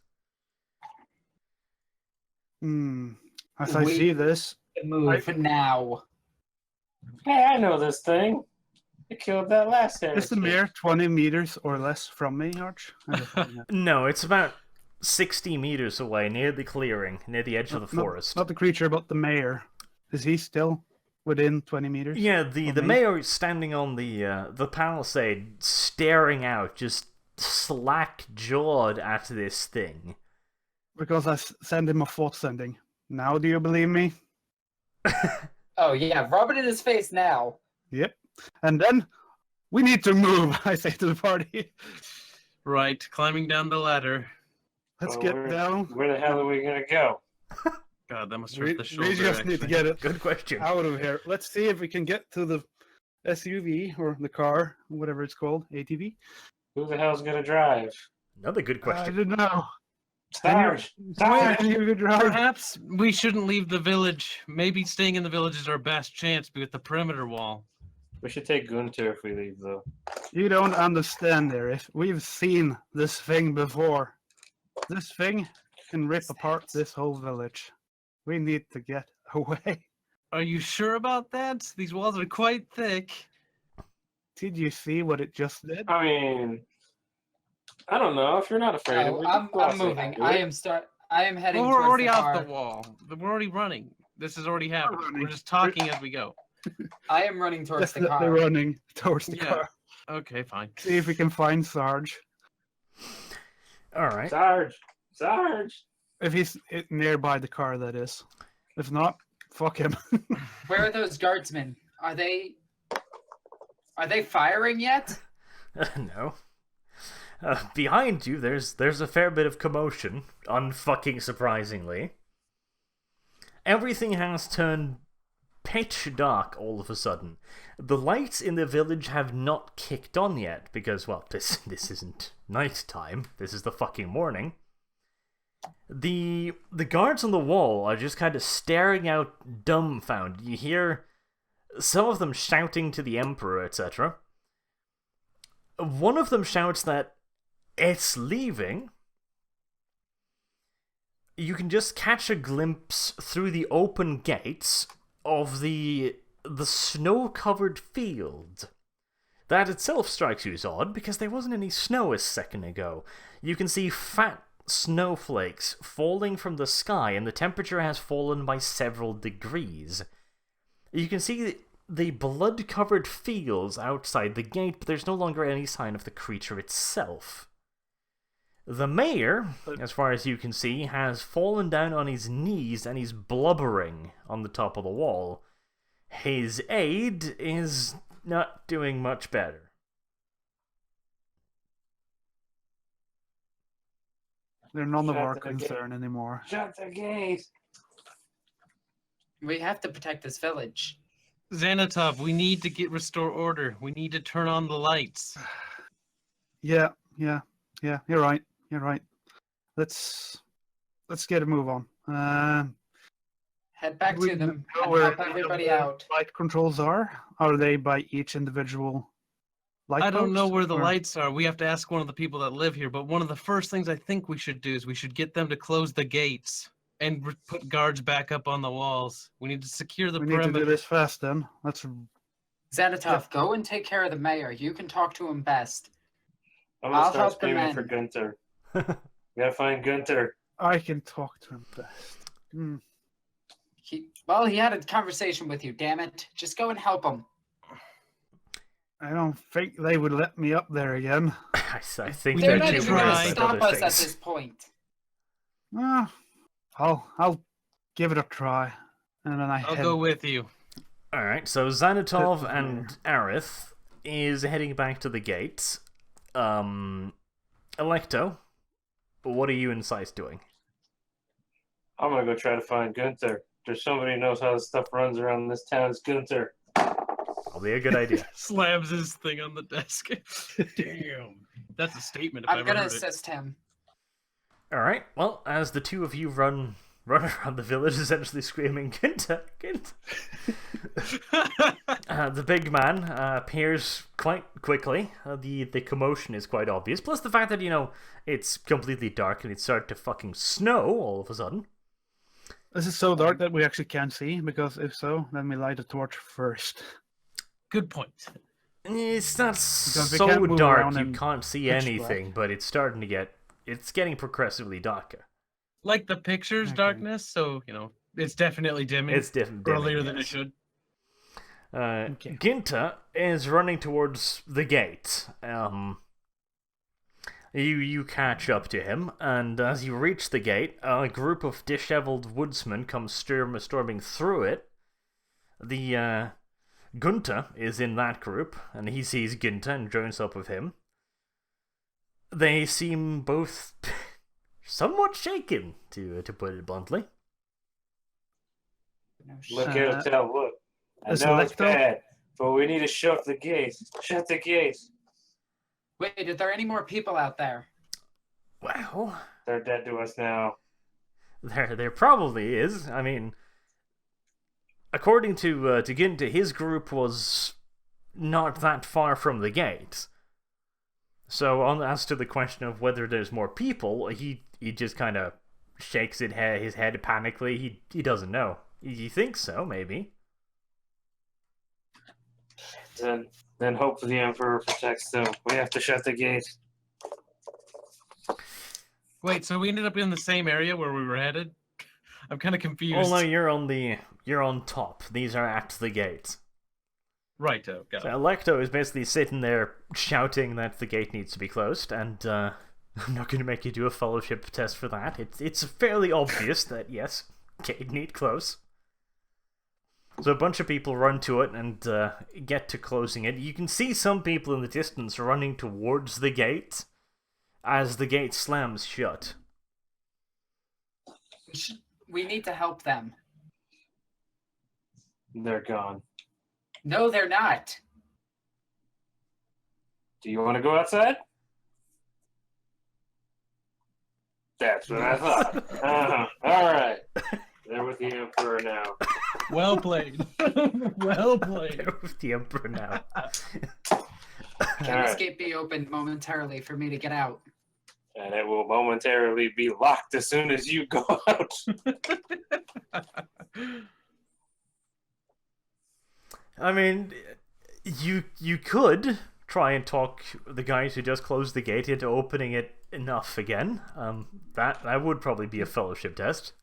As I see this... Move now. Hey, I know this thing. I killed that last Henrik. Is the mayor 20 meters or less from me, Arch? No, it's about 60 meters away, near the clearing, near the edge of the forest. Not the creature, but the mayor. Is he still within 20 meters? Yeah, the mayor is standing on the palisade, staring out, just slack-jawed at this thing. Because I send him a fourth sending. Now do you believe me? Oh yeah, rub it in his face now. Yep. And then we need to move, I say to the party. Right, climbing down the ladder. Let's get down. Where the hell are we gonna go? God, that must We, hurt the shoulder. we just need to actually. get it Good question. out of here. Let's see if we can get to the SUV or the car, whatever it's called, ATV. Who the hell's gonna drive? Another good I question. don't know. Sarge! Why Sarge! are you drive? Perhaps we shouldn't leave the village. Maybe staying in the village is our best chance with the perimeter wall. We should take Gunter if we leave, though. You don't understand, If we've seen this thing before. This thing can rip apart this whole village. We need to get away. Are you sure about that? These walls are quite thick. Did you see what it just did? I mean, I don't know. If you're not afraid of Oh, it, I'm go outside moving. and do I it. am heading Well, we're towards already the off car. the wall. We're already running. This has already happened. running. We're just talking as we go. I am running towards the Definitely car. running towards the Yeah. car. Okay, fine. See if we can find Sarge. Alright. Sarge! Sarge! If he's nearby the car, that is. If not, fuck him. Where are those guardsmen? Are they firing yet? No. Behind you, there's a fair bit of commotion, unfucking surprisingly. Everything has turned pitch dark all of a sudden. The lights in the village have not kicked on yet, because, well, this isn't night time. This is the fucking morning. The guards on the wall are just kind of staring out dumbfounded. You hear some of them shouting to the Emperor, etc. One of them shouts that it's leaving. You can just catch a glimpse through the open gates of the snow-covered field. That itself strikes you as odd, because there wasn't any snow a second ago. You can see fat snowflakes falling from the sky, and the temperature has fallen by several degrees. You can see the blood-covered fields outside the gate, but there's no longer any sign of the creature itself. The mayor, as far as you can see, has fallen down on his knees and he's blubbering on the top of the wall. His aide is not doing much better. They're none of Shut our the gate. concern anymore. Shut the gate! We have to protect this village. Xanatov, we need to restore order. We need to turn on the lights. Yeah. You're right. Let's get a move on. Head back We to them know and where help everybody the out. Light controls are? Are they by each individual light I don't know post, where the or- lights are. We have to ask one of the people that live here. But one of the first things I think we should do is we should get them to close the gates and put guards back up on the walls. We need to secure the We need to perimeter. do this fast then. Let's. Xanatov, go and take care of the mayor. You can talk to him best. I'm gonna I'll start help the screaming men. for Gunter. We gotta find Gunter. I can talk to him best. Hmm. He had a conversation with you, damn it. Just go and help him. I don't think they would let me up there again. I think They're they're not too even worried going try. to about stop other us at things. this point. I'll give it a try, and then I'll head. go with you. Alright, so Xanatov That's and Aerith is heading back to the gates. Electo, what are you and Scythe doing? I'm gonna go try to find Gunter. There's somebody who knows how this stuff runs around this town. It's Gunter. Probably a good idea. Slams his thing on the desk. Damn. That's a statement if I'm I've going to ever heard it. assist him. Alright, well, as the two of you run around the village essentially screaming, Gunter, Gunter. The big man appears quite quickly. The commotion is quite obvious. Plus the fact that, it's completely dark and it's started to fucking snow all of a sudden. This is so dark that we actually can't see, because if so, then we light a torch first. Good point. It's not we so can't move dark around you in can't see pitch anything, black. but it's getting progressively darker. Like the picture's Okay. darkness, so, it's definitely dimming It's definitely earlier than it should. Okay. Ginta is running towards the gate. You catch up to him, and as you reach the gate, a group of disheveled woodsmen come storming through it. The Gunta is in that group, and he sees Ginta and joins up with him. They seem both somewhat shaken, to put it bluntly. No Look shit. at him, tell him, look. I is know it's Electro- bad, but we need to shut the gate. Shut the gate. Wait, are there any more people out there? Well, They're dead to us now. there probably is. I mean, according to Ginta, his group was not that far from the gate. So, as to the question of whether there's more people, he just kind of shakes his head panically. He doesn't know. He thinks so, maybe. Then hope the Emperor protects them. We have to shut the gate. Wait, so we ended up in the same area where we were headed? I'm kind of confused. Oh no, you're on top. These are at the gate. Righto, got So it. Electo is basically sitting there shouting that the gate needs to be closed, and I'm not going to make you do a fellowship test for that. It's fairly obvious that yes, gate need close. So a bunch of people run to it and get to closing it. You can see some people in the distance running towards the gate as the gate slams shut. We need to help them. They're gone. No, they're not. Do you want to go outside? That's what I thought. All right. They're with the Emperor now. Well played. Well played. With the Emperor now. Can All this right. gate be opened momentarily for me to get out? And it will momentarily be locked as soon as you go out. I mean, you could try and talk the guys who just closed the gate into opening it enough again. That would probably be a fellowship test.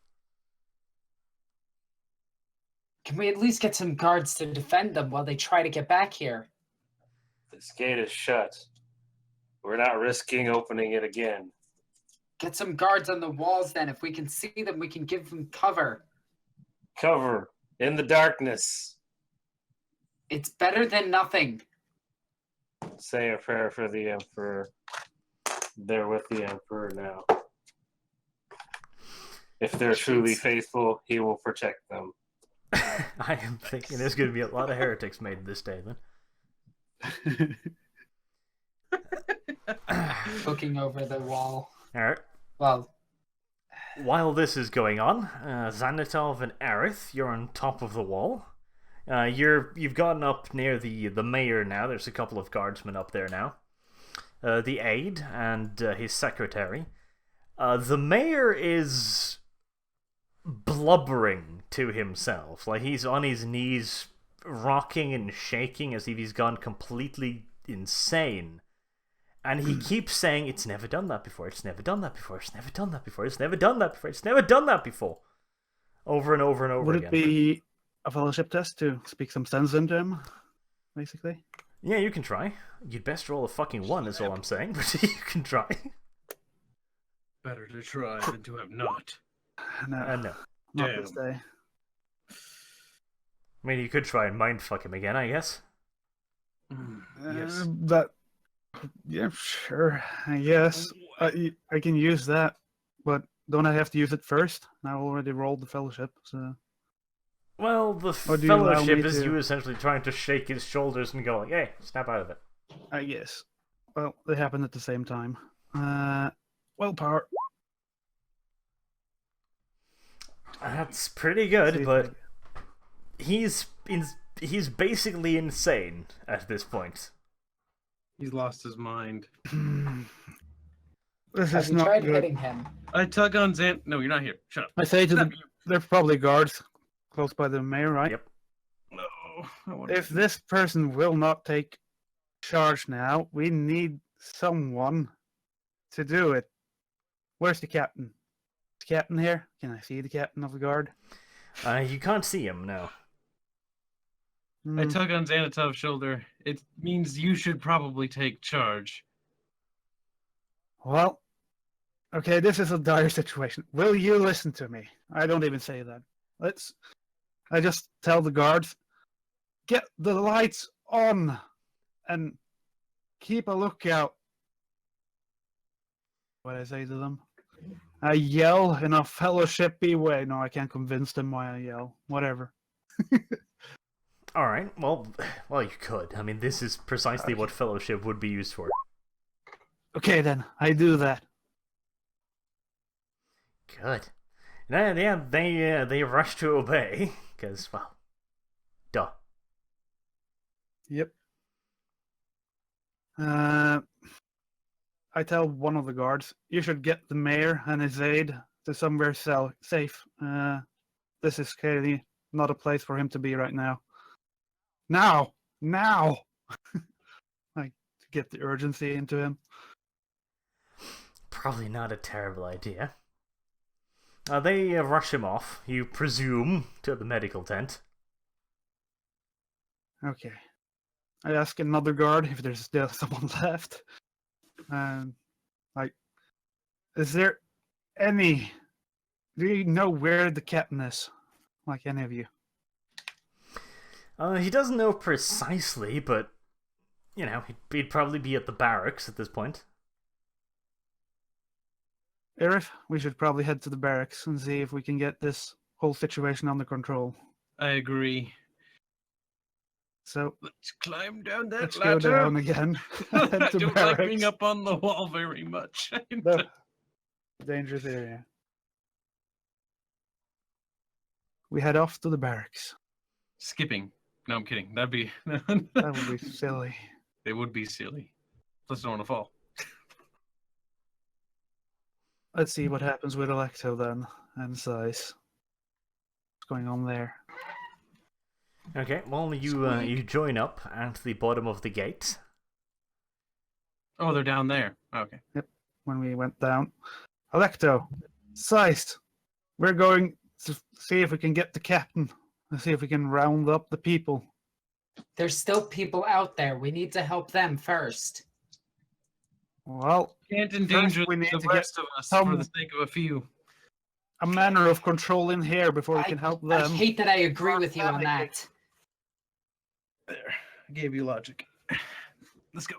Can we at least get some guards to defend them while they try to get back here? This gate is shut. We're not risking opening it again. Get some guards on the walls then. If we can see them, we can give them cover. Cover in the darkness. It's better than nothing. Say a prayer for the Emperor. They're with the Emperor now. If they're truly faithful, he will protect them. I am thinking there's going to be a lot of heretics made this day, then. Looking over the wall. Alright. Well, While this is going on, Xanatov and Aerith, you're on top of the wall. You've gotten up near the mayor now. There's a couple of guardsmen up there now. The aide and his secretary. The mayor is blubbering to himself. Like, he's on his knees, rocking and shaking as if he's gone completely insane. And he keeps saying, it's never done that before, it's never done that before, it's never done that before, it's never done that before, it's never done that before. Over and over and over Would again. it be a fellowship test to speak some sense into him, basically? Yeah, you can try. You'd best roll a fucking 1 is all I'm saying, but you can try. Better to try than to have not. No, No. not Damn. this day. I mean, you could try and mindfuck him again, I guess. Yes. Yeah, sure, I guess. I can use that, but don't I have to use it first? I already rolled the fellowship, so... Well, the Or do you allow fellowship me is to- you essentially trying to shake his shoulders and go like, hey, snap out of it. I guess. Well, they happened at the same time. Willpower. That's pretty good, but he's basically insane at this point. He's lost his mind. This have is you not tried good. hitting him? I tug on Zan. No, you're not here. Shut up. I say to Stop them, they're probably guards close by the mayor, right? Yep. No. I want If this person will not take charge now, we need someone to do it. Where's the captain? Is the captain here? Can I see the captain of the guard? You can't see him, no. I Hmm. tug on Xanatov's shoulder. It means you should probably take charge. Well, okay, this is a dire situation. Will you listen to me? I don't even say that. I just tell the guards, get the lights on and keep a lookout. What I say to them? I yell in a fellowshipy way. No, I can't convince them why I yell. Whatever. All right. Well, you could. I mean, this is precisely what fellowship would be used for. Okay, then I do that. Good. Yeah, they rush to obey because, well, duh. Yep. I tell one of the guards, you should get the mayor and his aide to somewhere safe. This is clearly not a place for him to be right now. Now! Like, to get the urgency into him. Probably not a terrible idea. They rush him off, you presume, to the medical tent. Okay. I ask another guard if there's still someone left. Like, is there any... Do you know where the captain is? Like, any of you? He doesn't know precisely, but, you know, he'd probably be at the barracks at this point. Arif, we should probably head to the barracks and see if we can get this whole situation under control. I agree. So, Let's climb down that let's ladder. go down again. I Head to don't like being barracks. up on the wall very much. No. Dangerous area. We head off to the barracks. Skipping. No, I'm kidding. That'd be. That would be silly. They would be silly. Plus, don't want to fall. Let's see what happens with Electo then, and Size. What's going on there? Okay, well, you join up at the bottom of the gate. Oh, they're down there. Okay. When we went down. Electo! Size! We're going to see if we can get the captain. And see if we can round up the people. There's still people out there. We need to help them first. Well, Can't endanger we need the to get rest of us for some- the sake of a few. a manner of control in here before we can help I them. hate that I agree with you on that. There. I gave you logic. Let's go.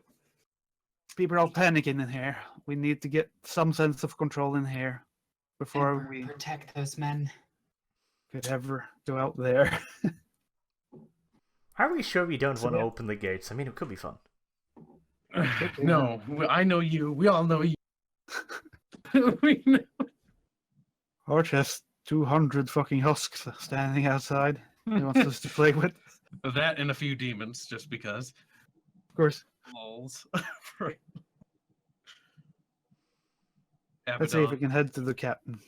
People are all panicking in here. We need to get some sense of control in here before Emperor, we protect those men. could ever go out there. Are we sure we don't So, want to yeah. open the gates? I mean, it could be fun. No, I know you. We all know you. We know. Or just 200 fucking husks standing outside. He wants us to play with. That and a few demons, just because. Of course. Lols. Let's see if we Abaddon. can head to the captain.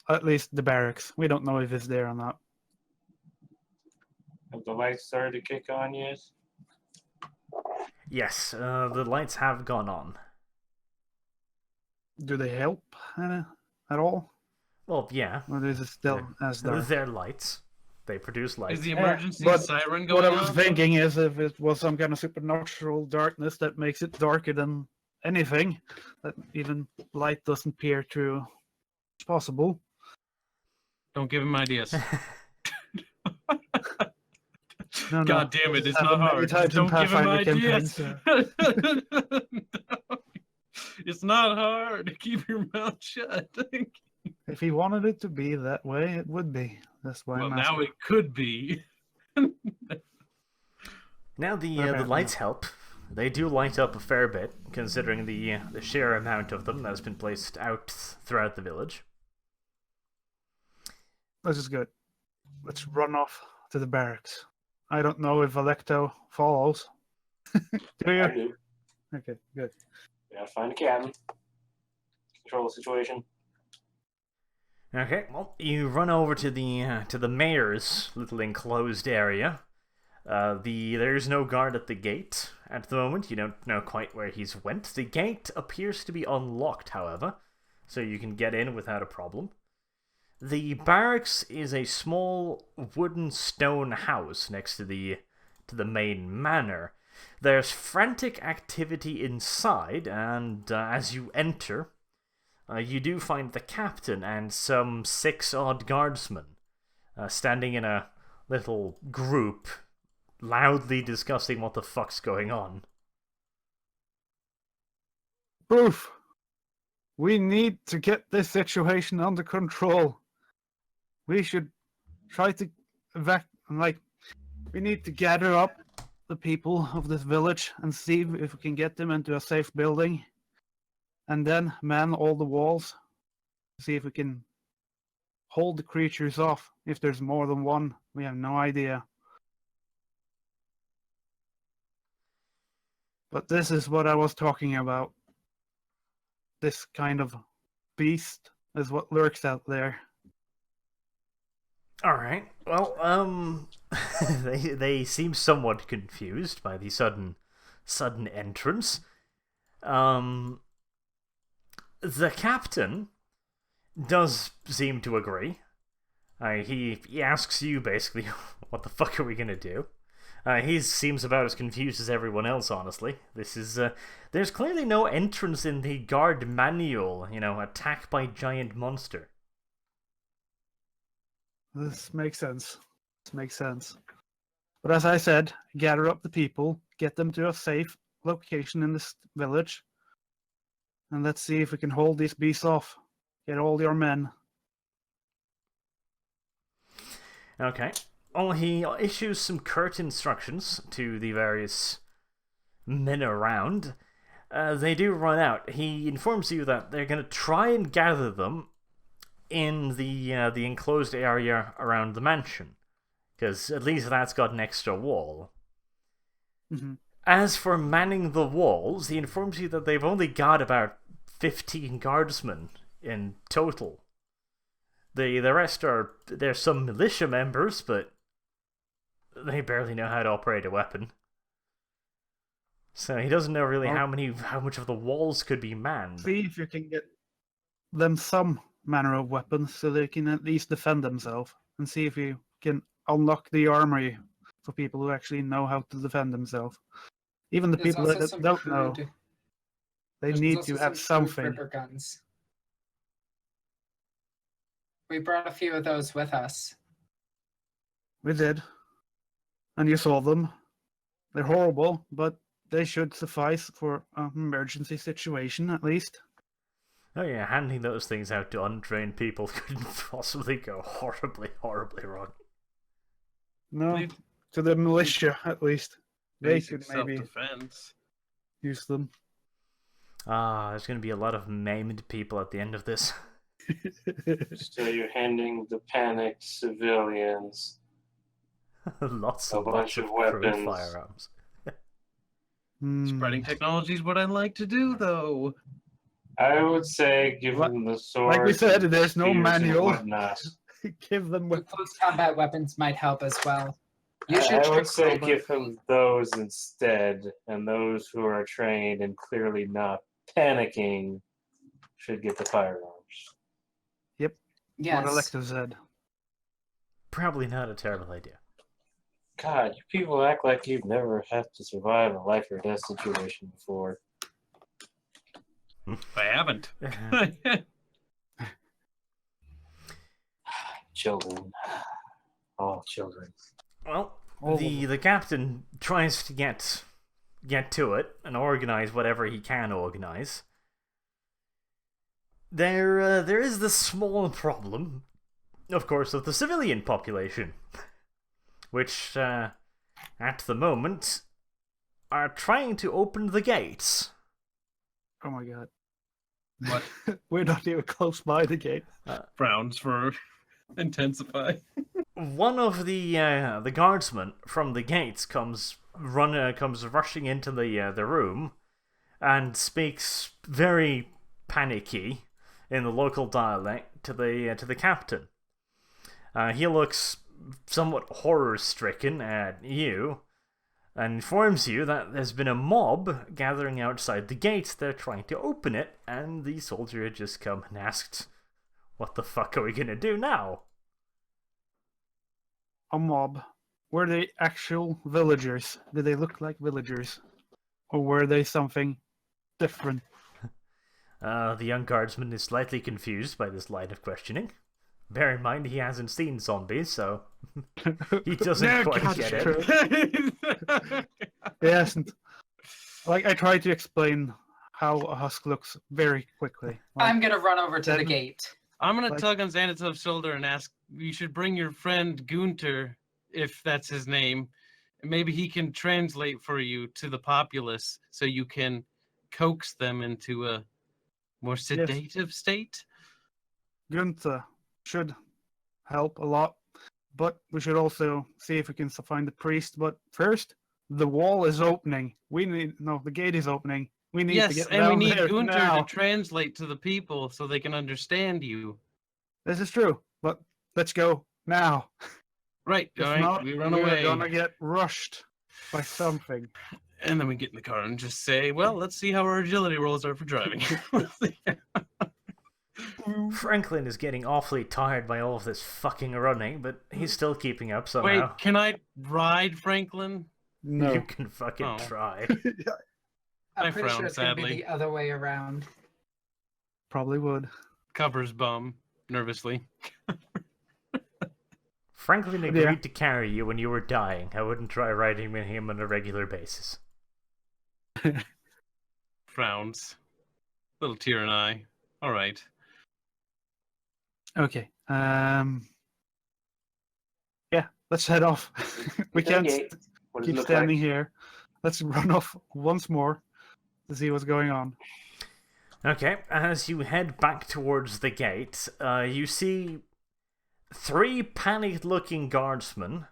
At least the barracks. We don't know if it's there or not. Have the lights started to kick on yet? Yes, the lights have gone on. Do they help at all? Well, yeah, Or is it still as dark? they're lights. They produce light. Is the emergency but siren What going I was on? thinking is if it was some kind of supernatural darkness that makes it darker than anything, that even light doesn't peer through. It's possible. Don't give him ideas. No, God damn it, it's happened not many hard. times Just in don't give him Pathfinder ideas. campaigns, No. It's not hard. Keep your mouth shut. If he wanted it to be that way, it would be. That's why Well, I'm now asking. it could be. Now the Okay. lights help. They do light up a fair bit, considering the sheer amount of them that has been placed out throughout the village. This is good. Let's run off to the barracks. I don't know if Electo follows. Do you? I do. Okay, good. We gotta find a captain. Control the situation. Okay, well, you run over to the mayor's little enclosed area. There's no guard at the gate at the moment. You don't know quite where he's went. The gate appears to be unlocked, however, so you can get in without a problem. The barracks is a small wooden stone house next to the main manor. There's frantic activity inside, and as you enter, you do find the captain and some 6-odd guardsmen standing in a little group, loudly discussing what the fuck's going on. Proof! We need to get this situation under control. We should try to I'm like, we need to gather up the people of this village and see if we can get them into a safe building, and then man all the walls, see if we can hold the creatures off. If there's more than one, we have no idea. But this is what I was talking about. This kind of beast is what lurks out there. All right. Well, they seem somewhat confused by the sudden entrance. The captain does seem to agree. He asks you basically, what the fuck are we gonna do? He seems about as confused as everyone else, honestly. This is, there's clearly no entrance in the guard manual, attack by giant monster. This makes sense. But as I said, gather up the people, get them to a safe location in this village, and let's see if we can hold these beasts off. Get all your men. Okay. Well, he issues some curt instructions to the various men around. They do run out. He informs you that they're going to try and gather them in the enclosed area around the mansion, because at least that's got an extra wall. Mm-hmm. As for manning the walls, he informs you that they've only got about 15 guardsmen in total. The rest there's some militia members, but they barely know how to operate a weapon. So he doesn't know really how much of the walls could be manned. See if you can get them some manner of weapons so they can at least defend themselves, and see if you can unlock the armory for people who actually know how to defend themselves. Even the people that don't know, they need to have something. Ripper guns. We brought a few of those with us. We did. And you saw them. They're horrible, but they should suffice for an emergency situation, at least. Oh yeah, handing those things out to untrained people couldn't possibly go horribly, horribly wrong. No, to the militia, at least. They could maybe self-defense. use them. There's going to be a lot of maimed people at the end of this. So you're handing the panicked civilians Lots a of bunch of crude weapons. firearms. Spreading technology is what I like to do, though. I would say give them the sword. Like we said, there's no manual. Give them The close combat weapons might help as well. You should I would say combat. give them those instead, and those who are trained and clearly not panicking should get the firearms. What Yes. Alexa said. Probably not a terrible idea. God, you people act like you've never had to survive a life or death situation before. I haven't. Children. All children. Well, All of the captain tries to get to it and organize whatever he can organize. There is the small problem, of course, of the civilian population, which at the moment are trying to open the gates. Oh my god. What? We're not even close by the gate. Frowns for intensify. One of the guardsmen from the gates comes rushing into the room and speaks very panicky in the local dialect to the captain. He looks somewhat horror-stricken at you and informs you that there's been a mob gathering outside the gates. They're trying to open it, and the soldier had just come and asked, "What the fuck are we gonna do now?" A mob. Were they actual villagers? Did they look like villagers? Or were they something different? The young guardsman is slightly confused by this line of questioning. Bear in mind he hasn't seen zombies, so he doesn't quite get it. He hasn't. Like, I tried to explain how a husk looks very quickly. Like, I'm gonna run over to the gate. I'm gonna Like- tug on Xanatov's shoulder and ask, you should bring your friend Gunter if that's his name. Maybe he can translate for you to the populace so you can coax them into a more sedative state. Gunther should help a lot, but we should also see if we can find the priest. But first, the wall is opening. The gate is opening. We need to get and we down need there Gunther now. to translate to the people so they can understand you. This is true, but let's go now. Right, If all right, not, we run we're away. gonna get rushed by something. And then we get in the car and just say, well, let's see how our agility rolls are for driving. Franklin is getting awfully tired by all of this fucking running, but he's still keeping up somehow. Wait, can I ride Franklin? No. You can fucking try. I'm I pretty frown sure it's going to be sadly. the other way around. Probably would. Covers bum nervously. Franklin agreed to carry you when you were dying. I wouldn't try riding with him on a regular basis. Frowns. Little tear in eye. All right. Okay. Yeah, let's head off. We can't What does it keep look standing like? here. Let's run off once more to see what's going on. Okay, as you head back towards the gate, you see 3 panicked-looking guardsmen.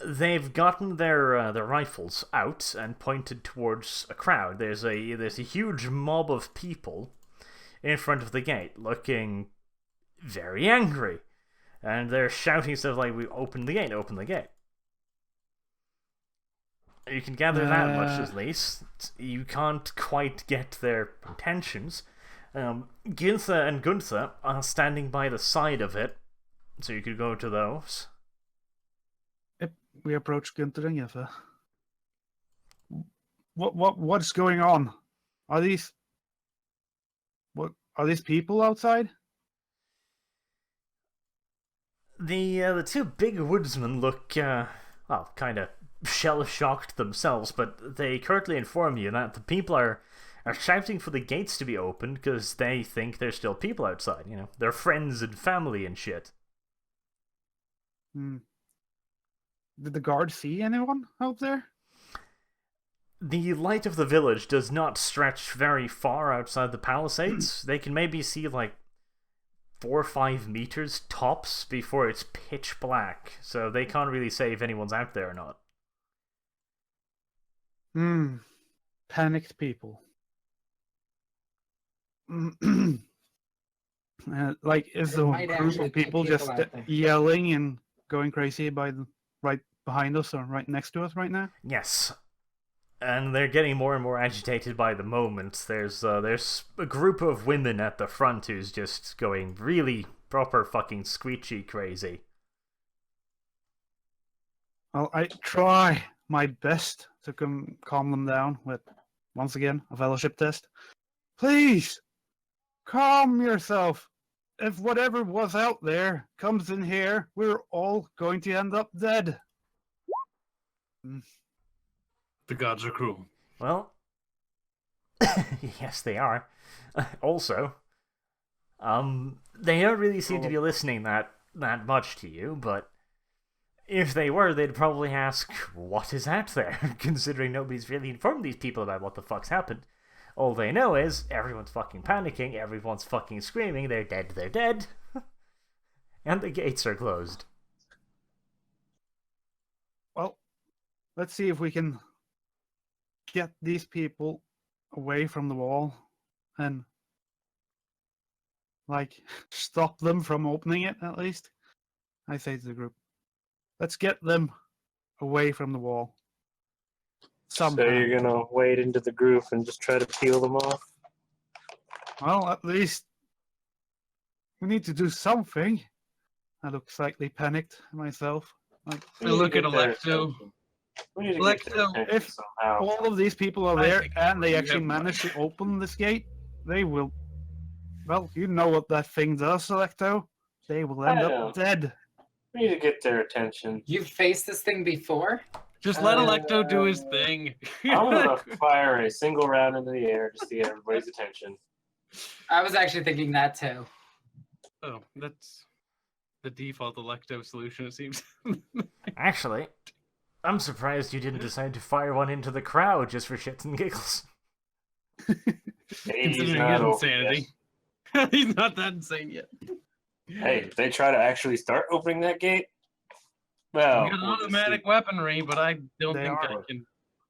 They've gotten their rifles out and pointed towards a crowd. There's a huge mob of people in front of the gate, looking very angry, and they're shouting stuff like, "We open the gate! Open the gate!" You can gather that much at least. You can't quite get their intentions. Ginther and Gunther are standing by the side of it, so you could go to those. Yep, we approach Gunther and Ginther. What's going on? Are these people outside? The 2 big woodsmen look kind of shell-shocked themselves, but they curtly inform you that the people are shouting for the gates to be opened because they think there's still people outside. You know, their friends and family and shit. Did the guard see anyone out there? The light of the village does not stretch very far outside the palisades. They can maybe see like 4 or 5 meters tops before it's pitch black, so they can't really say if anyone's out there or not. Panicked people. Is the might group actually of be people people just out there. yelling and going crazy right behind us or right next to us right now? Yes. And they're getting more and more agitated by the moment. There's a group of women at the front who's just going really proper fucking screechy crazy. Well, I try my best to calm them down with, once again, a fellowship test. Please, calm yourself. If whatever was out there comes in here, we're all going to end up dead. The gods are cruel. Well, yes, they are. Also, they don't really seem to be listening that much to you, but if they were, they'd probably ask, what is out there? Considering nobody's really informed these people about what the fuck's happened. All they know is, everyone's fucking panicking, everyone's fucking screaming, they're dead, and the gates are closed. Well, let's see if we can get these people away from the wall and stop them from opening it, at least. I say to the group, let's get them away from the wall. So you're gonna wade into the groove and just try to peel them off? Well, at least we need to do something. I look slightly panicked myself. I look at Electo. If all of these people are there and they actually manage to open this gate, they will. Well, you know what that thing does, Electo. They will end up dead. We need to get their attention. You've faced this thing before? Just let Electo do his thing. I'm gonna fire a single round into the air just to get everybody's attention. I was actually thinking that too. Oh, that's... the default electo solution, it seems. Actually, I'm surprised you didn't decide to fire one into the crowd just for shits and giggles. He's Considering not his over insanity. He's not that insane yet. yet. Hey, if they try to actually start opening that gate, well, We got we'll just automatic see. weaponry, but I don't They think I are. can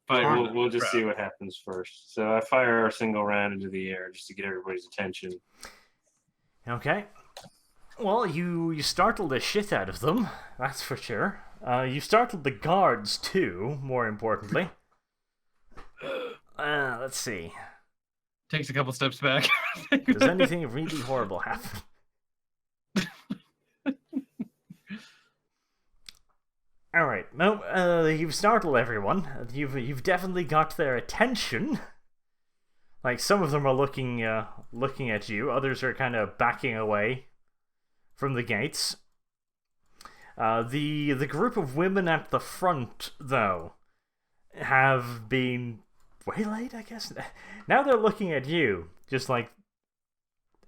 fire. into We'll the just crowd. see what happens first. So I fire a single round into the air just to get everybody's attention. Okay. Well, you startled the shit out of them, that's for sure. You startled the guards too, more importantly. Let's see. Takes a couple steps back. Does anything really horrible happen? Alright, no, you've startled everyone. You've definitely got their attention. Like, some of them are looking at you, others are kind of backing away from the gates. The group of women at the front, though, have been waylaid, I guess? Now they're looking at you, just like...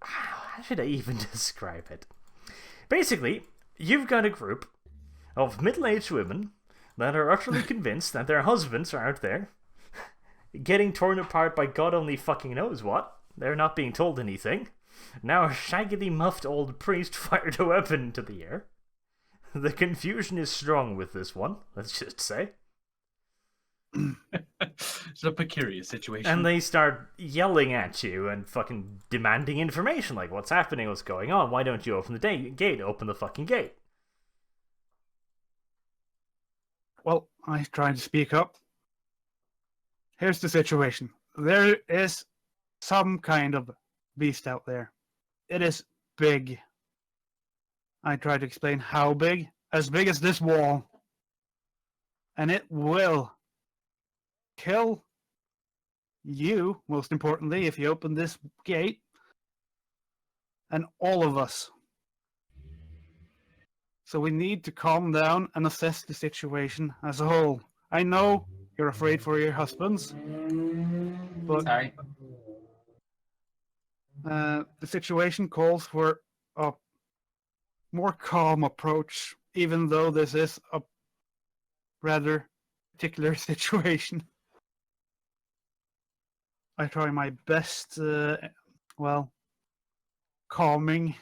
How should I even describe it? Basically, you've got a group of middle-aged women that are utterly convinced that their husbands are out there getting torn apart by God only fucking knows what. They're not being told anything. Now a shaggily muffed old priest fired a weapon into the air. The confusion is strong with this one, let's just say. It's a precarious situation. And they start yelling at you and fucking demanding information, like, what's happening, what's going on, why don't you open the gate, open the fucking gate. Well, I tried to speak up. Here's the situation. There is some kind of beast out there. It is big. I tried to explain how big. As big as this wall. And it will kill you, most importantly, if you open this gate. And all of us. So we need to calm down and assess the situation as a whole. I know you're afraid for your husbands, but Sorry. the situation calls for a more calm approach, even though this is a rather particular situation. I try my best, calming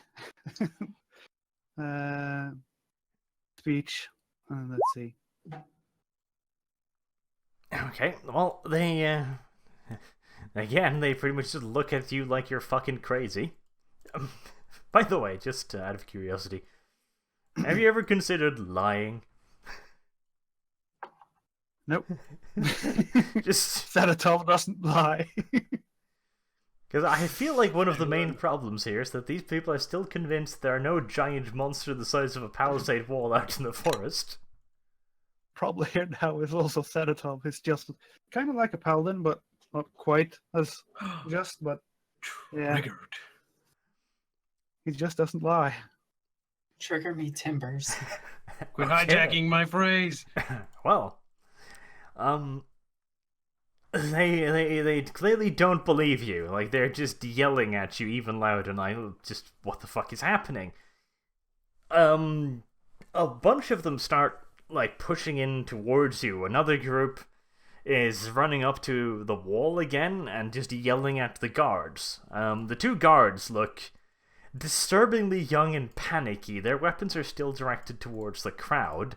speech. Let's see. Okay, well, they, again, they pretty much just look at you like you're fucking crazy. By the way, just out of curiosity, have you ever considered lying? Nope. Just Sanatol doesn't lie. because I feel like one of the main problems here is that these people are still convinced there are no giant monster the size of a palisade wall out in the forest. Problem here now is also Sanatol. It's just kind of like a paladin, but not quite as just. But yeah, Triggered. he just doesn't lie. Trigger me timbers. Quit Okay. hijacking my phrase. Well, they clearly don't believe you. Like, they're just yelling at you even louder, and like, just what the fuck is happening? A bunch of them start like pushing in towards you. Another group is running up to the wall again and just yelling at the guards. The two guards look disturbingly young and panicky. Their weapons are still directed towards the crowd,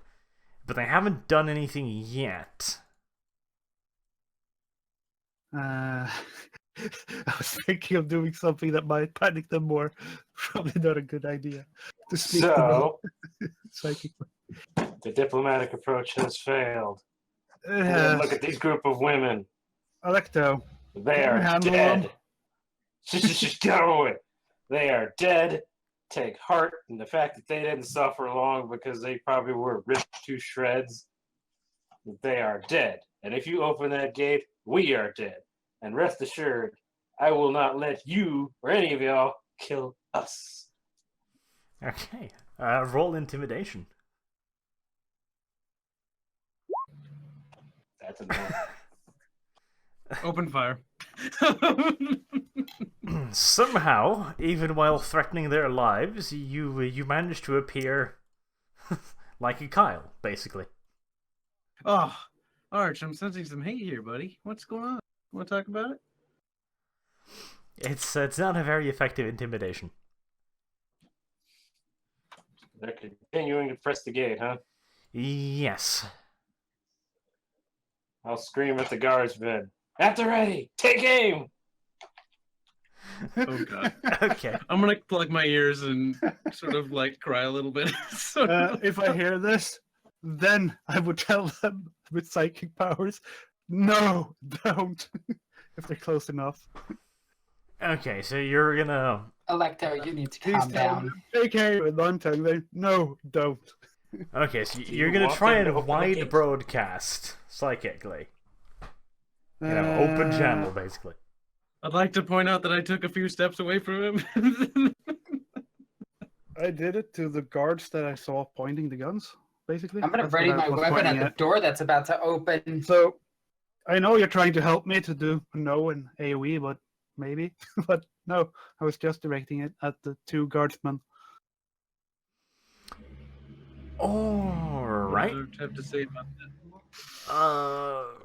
but they haven't done anything yet. I was thinking of doing something that might panic them more. Probably not a good idea to speak to them So psychically. the diplomatic approach has failed. Look at these group of women. Electo, They Can you are handle dead. them? Just get away. They are dead. Take heart in the fact that they didn't suffer long because they probably were ripped to shreds. They are dead. And if you open that gate, we are dead. And rest assured, I will not let you or any of y'all kill us. Okay, roll intimidation. That's enough. Open fire. Somehow, even while threatening their lives, you manage to appear like a Kyle, basically. Oh, Arch, I'm sensing some hate here, buddy. What's going on? Want to talk about it? It's not a very effective intimidation. They're continuing to press the gate, huh? Yes. I'll scream at the guardsmen. At the ready! Take aim! Oh god. Okay. I'm gonna plug my ears and sort of like cry a little bit. If I hear this, then I would tell them with psychic powers, no, don't. If they're close enough. Okay, so you're gonna... Electo, you need to Please calm tell down. them, take aim, and I'm telling them, no, don't. Okay, so Do you're you gonna want try them to and open the wide gate? broadcast psychically. Open channel, basically. I'd like to point out that I took a few steps away from him. I did it to the guards that I saw pointing the guns, basically. I'm gonna That's what ready I my was weapon pointing at the door that's about to open. So, I know you're trying to help me to do no and AoE, but maybe. But no, I was just directing it at the two guardsmen. Alright. What do I have to say about that?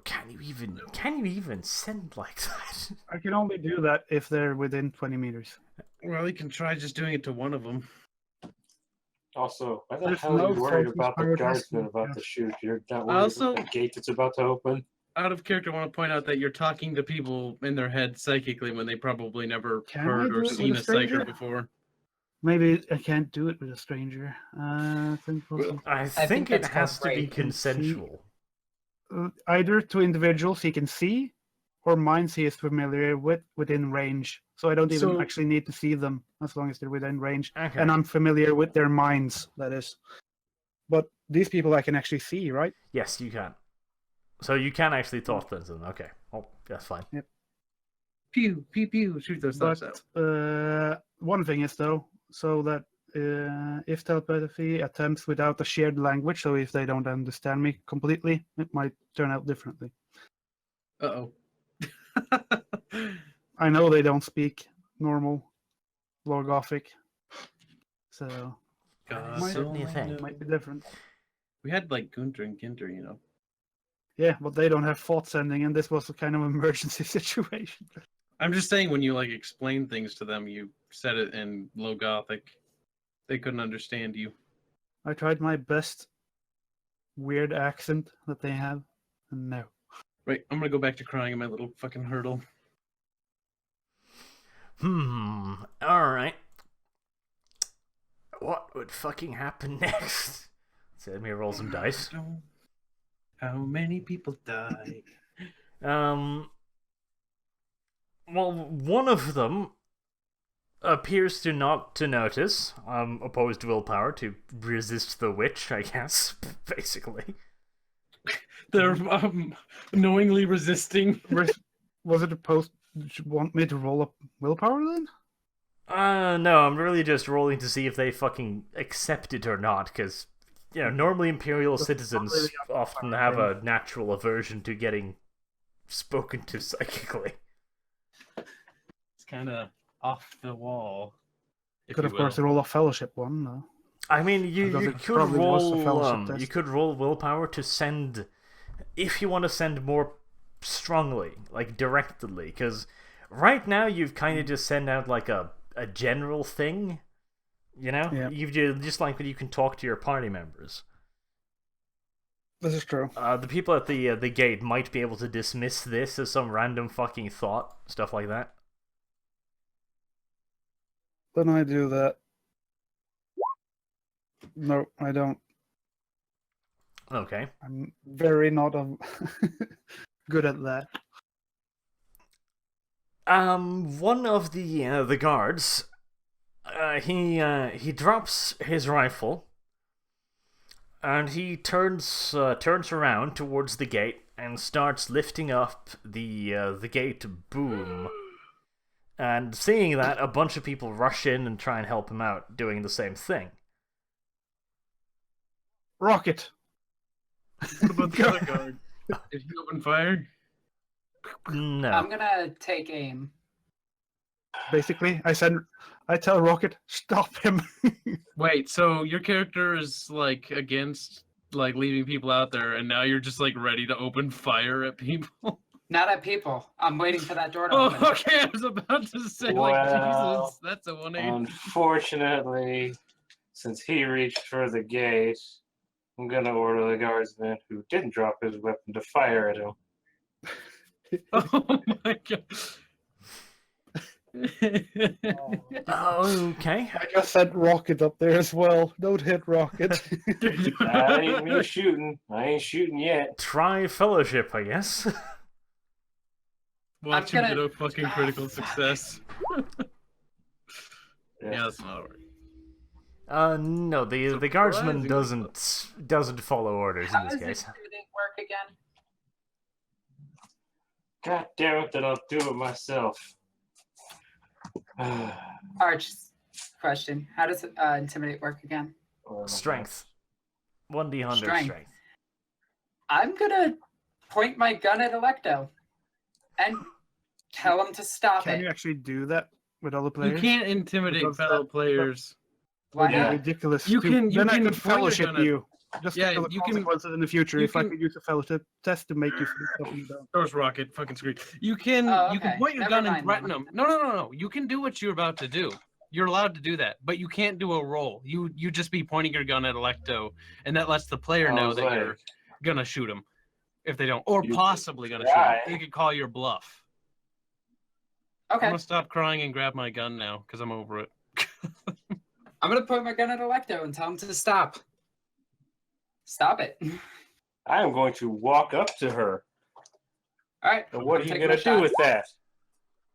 Can you even send like that? I can only do that if they're within 20 meters. Well, you can try just doing it to one of them. Also, why the There's hell are no you worried focus about the power guardsmen testing, about yeah. to shoot? You're not worried Also- about the gate that's about to open? Out of character, I want to point out that you're talking to people in their head psychically when they probably never Can I heard do or it with seen a a psyker stranger? before. Maybe I can't do it with a stranger. I think Well, I think think it that's has to be called consensual. either to individuals he can see or minds he is familiar with within range. So I don't even So- actually need to see them as long as they're within range. Okay. And I'm familiar with their minds, that is. But these people I can actually see, right? Yes, you can. So you can actually talk to them. Okay. Oh, that's fine. Pew, pew, pew, shoot those thoughts out. But one thing is, though, so that if telepathy attempts without a shared language, so if they don't understand me completely, it might turn out differently. Uh-oh. I know they don't speak normal Logothic, so God, Might- certainly a thing. it might be different. We had like Gunter and Ginter, you know. Yeah, but they don't have thought sending, and this was a kind of emergency situation. I'm just saying when you like explain things to them, you said it in low Gothic. They couldn't understand you. I tried my best weird accent that they have, and no. Right, I'm gonna go back to crying in my little fucking hurdle. Alright. What would fucking happen next? So let me roll some dice. How many people die? Well, one of them appears to not to notice, opposed willpower to resist the witch, I guess, basically. They're knowingly resisting. Was it opposed? Did you want me to roll up willpower then? No, I'm really just rolling to see if they fucking accept it or not, because, normally Imperial That's citizens not really often have a natural aversion to getting spoken to psychically. It's kind of off the wall. if Could you of course will. roll a fellowship one. No. I mean, you Because it could probably was a fellowship roll test. you could roll willpower to send if you want to send more strongly, like directly, because right now you've kind of just sent out like a general thing, Yeah. You've just like when you can talk to your party members. This is true. The people at the gate might be able to dismiss this as some random fucking thought, stuff like that. Then I do that. No, I don't. Okay. I'm very not good at that. One of the guards, he drops his rifle, and he turns around towards the gate and starts lifting up the gate boom. And seeing that, a bunch of people rush in and try and help him out, doing the same thing. Rocket. What about the other guard? Did he open fire? No. I'm gonna take aim. Basically, I tell Rocket, stop him. Wait, so your character is like against like leaving people out there, and now you're just like ready to open fire at people? Not at people. I'm waiting for that door to Oh, open. okay. I was about to say like Well, Jesus, that's a 180. Unfortunately, since he reached for the gate, I'm gonna order the guardsman who didn't drop his weapon to fire at him. Oh my god. Okay. I just sent Rocket up there as well. Don't hit Rocket. That ain't me shooting. I ain't shooting yet. Try fellowship, I guess. Watch I'm him get gonna- a fucking critical success. Yeah. Yeah, that's not right. No, the guardsman Surprising. doesn't follow orders How in this does case. intimidate work again? God damn it, that I'll do it myself. Arch, question. How does intimidate work again? Strength. 1d100 Strength. strength. I'm gonna point my gun at Electo and tell him to stop Can it. you actually do that with other You players? can't intimidate Because fellow that- players. Why Would be not? ridiculous. You to- can- you then I can could point your fellowship gun at- you. Just Yeah, think of the you can- consequences in the future you if I can- could use a fellowship test to make you feel something down. Doors rocket, fucking screwed. You can Oh, you can okay. point your Never gun and mind threaten then. them. No. You can do what you're about to do. You're allowed to do that, but you can't do a roll. You just be pointing your gun at Electo, and that lets the player know that you're gonna shoot him if they don't, or You possibly gonna try. shoot him. They could call your bluff. I'm Okay. gonna stop crying and grab my gun now because I'm over it. I'm gonna point my gun at Electo and tell him to stop. Stop it. I am going to walk up to her. All right. And what are I'm you taking going my to do shot. with that?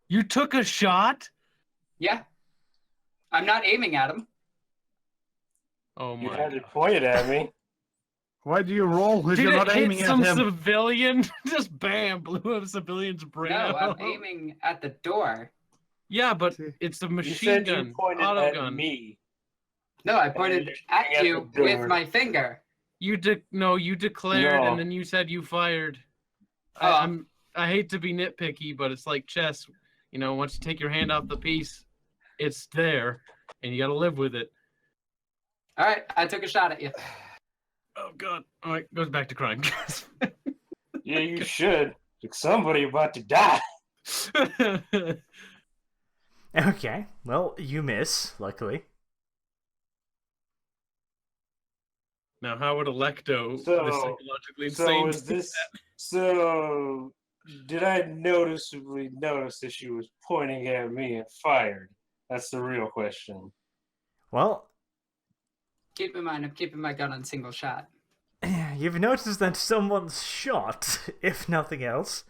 You took a shot? Yeah. I'm not aiming at him. Oh You my had it god. pointed at me. Why do you roll if Did you're it not hit aiming at some him? civilian? Just bam, blew up a civilian's brain No, out. I'm aiming at the door. Yeah, but See. it's a You machine said gun, you pointed auto at gun. me. No, I pointed you're at shooting at you the with door. my finger. You declared, No. and then you said you fired. Oh. I hate to be nitpicky, but it's like chess. You know, once you take your hand off the piece, it's there, and you got to live with it. All right, I took a shot at you. Oh god! All right, goes back to crying. Yeah, you should. Like somebody about to die. Okay, well, you miss, luckily. Now, how would Electo, So- the psychologically So insane, is this? So did I noticeably notice that she was pointing at me and fired? That's the real question. Well, Keep in mind, I'm keeping my gun on single shot. you've noticed that someone's shot, if nothing else.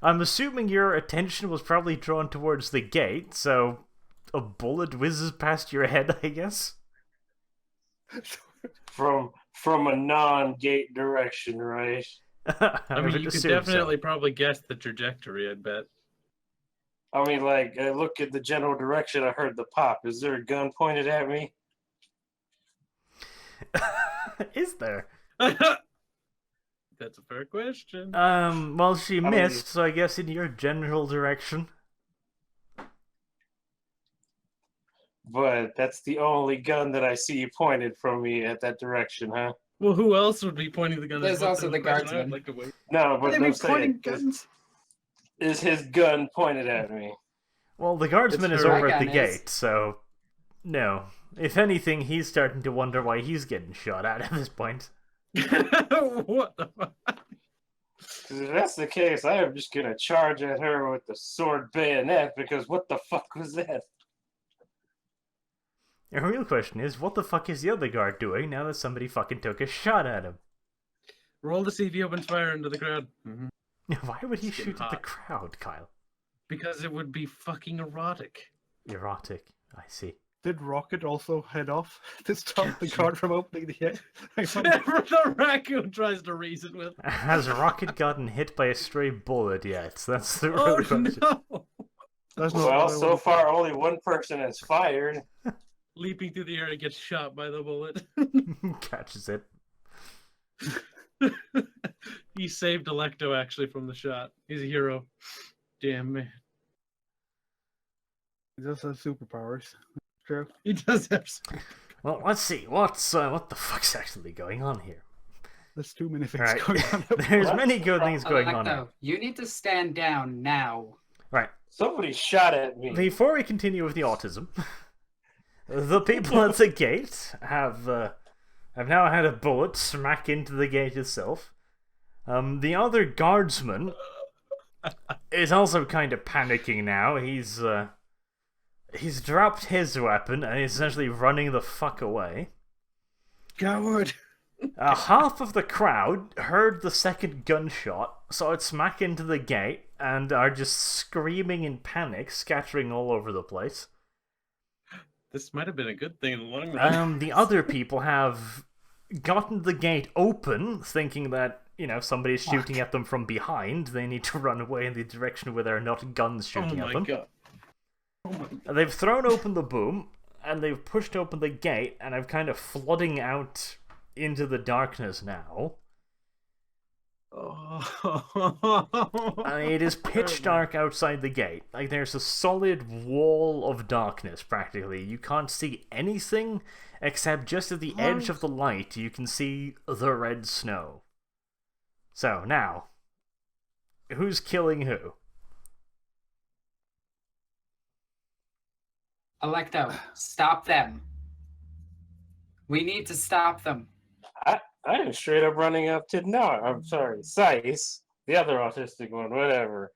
I'm assuming your attention was probably drawn towards the gate, so a bullet whizzes past your head, I guess? From a non-gate direction, right? I mean, would you could assume so. definitely probably guess the trajectory. I'd bet. I mean, like, I look at the general direction. I heard the pop. Is there a gun pointed at me? Is there? That's a fair question. Well, she mean- missed, so I guess in your general direction. But that's the only gun that I see pointed from me at that direction, huh? Well, who else would be pointing the gun? There's Is what also the question I'd guardsman. like to wait. No, Would but they I'm be saying, pointing guns? is his gun pointed at me? Well, the guardsman It's is her. over My at the gun is. gate, so no. If anything, he's starting to wonder why he's getting shot at this point. What the fuck? 'Cause if that's the case, I am just gonna charge at her with the sword bayonet, because what the fuck was that? The real question is, what the fuck is the other guard doing now that somebody fucking took a shot at him? Roll to see if he opens fire into the crowd. Why would he It's getting shoot at the hot. crowd, Kyle? Because it would be fucking erotic. Erotic, I see. Did Rocket also head off to stop the guard from opening the gate? The raccoon tries to reason with. Has Rocket gotten hit by a stray bullet yet? That's the real Oh question. no! That's not Well, what I so wanted. far only one person has fired. Leaping through the air and gets shot by the bullet. Catches it. He saved Electo actually from the shot. He's a hero. Damn man. He does have superpowers. True. He does have Well, let's see. What the fuck's actually going on here? There's too many things Right. going on. There's many good things going on here. Electo, you need to stand down now. Right. Somebody shot at me. Before we continue with the autism, the people at the gate have now had a bullet smack into the gate itself. The other guardsman is also kind of panicking now. He's dropped his weapon and is essentially running the fuck away. Coward! Half of the crowd heard the second gunshot, saw it smack into the gate, and are just screaming in panic, scattering all over the place. This might have been a good thing in the long run. The other people have gotten the gate open, thinking that, somebody's shooting at them from behind. They need to run away in the direction where there are not guns shooting at them. God. They've thrown open the boom, and they've pushed open the gate, and are kind of flooding out into the darkness now. It is pitch dark outside the gate. Like, there's a solid wall of darkness, practically. You can't see anything, except just at the edge of the light, you can see the red snow. So, now, who's killing who? Electo, stop them. We need to stop them. I am straight up running up to I'm sorry, Sice, the other autistic one, whatever.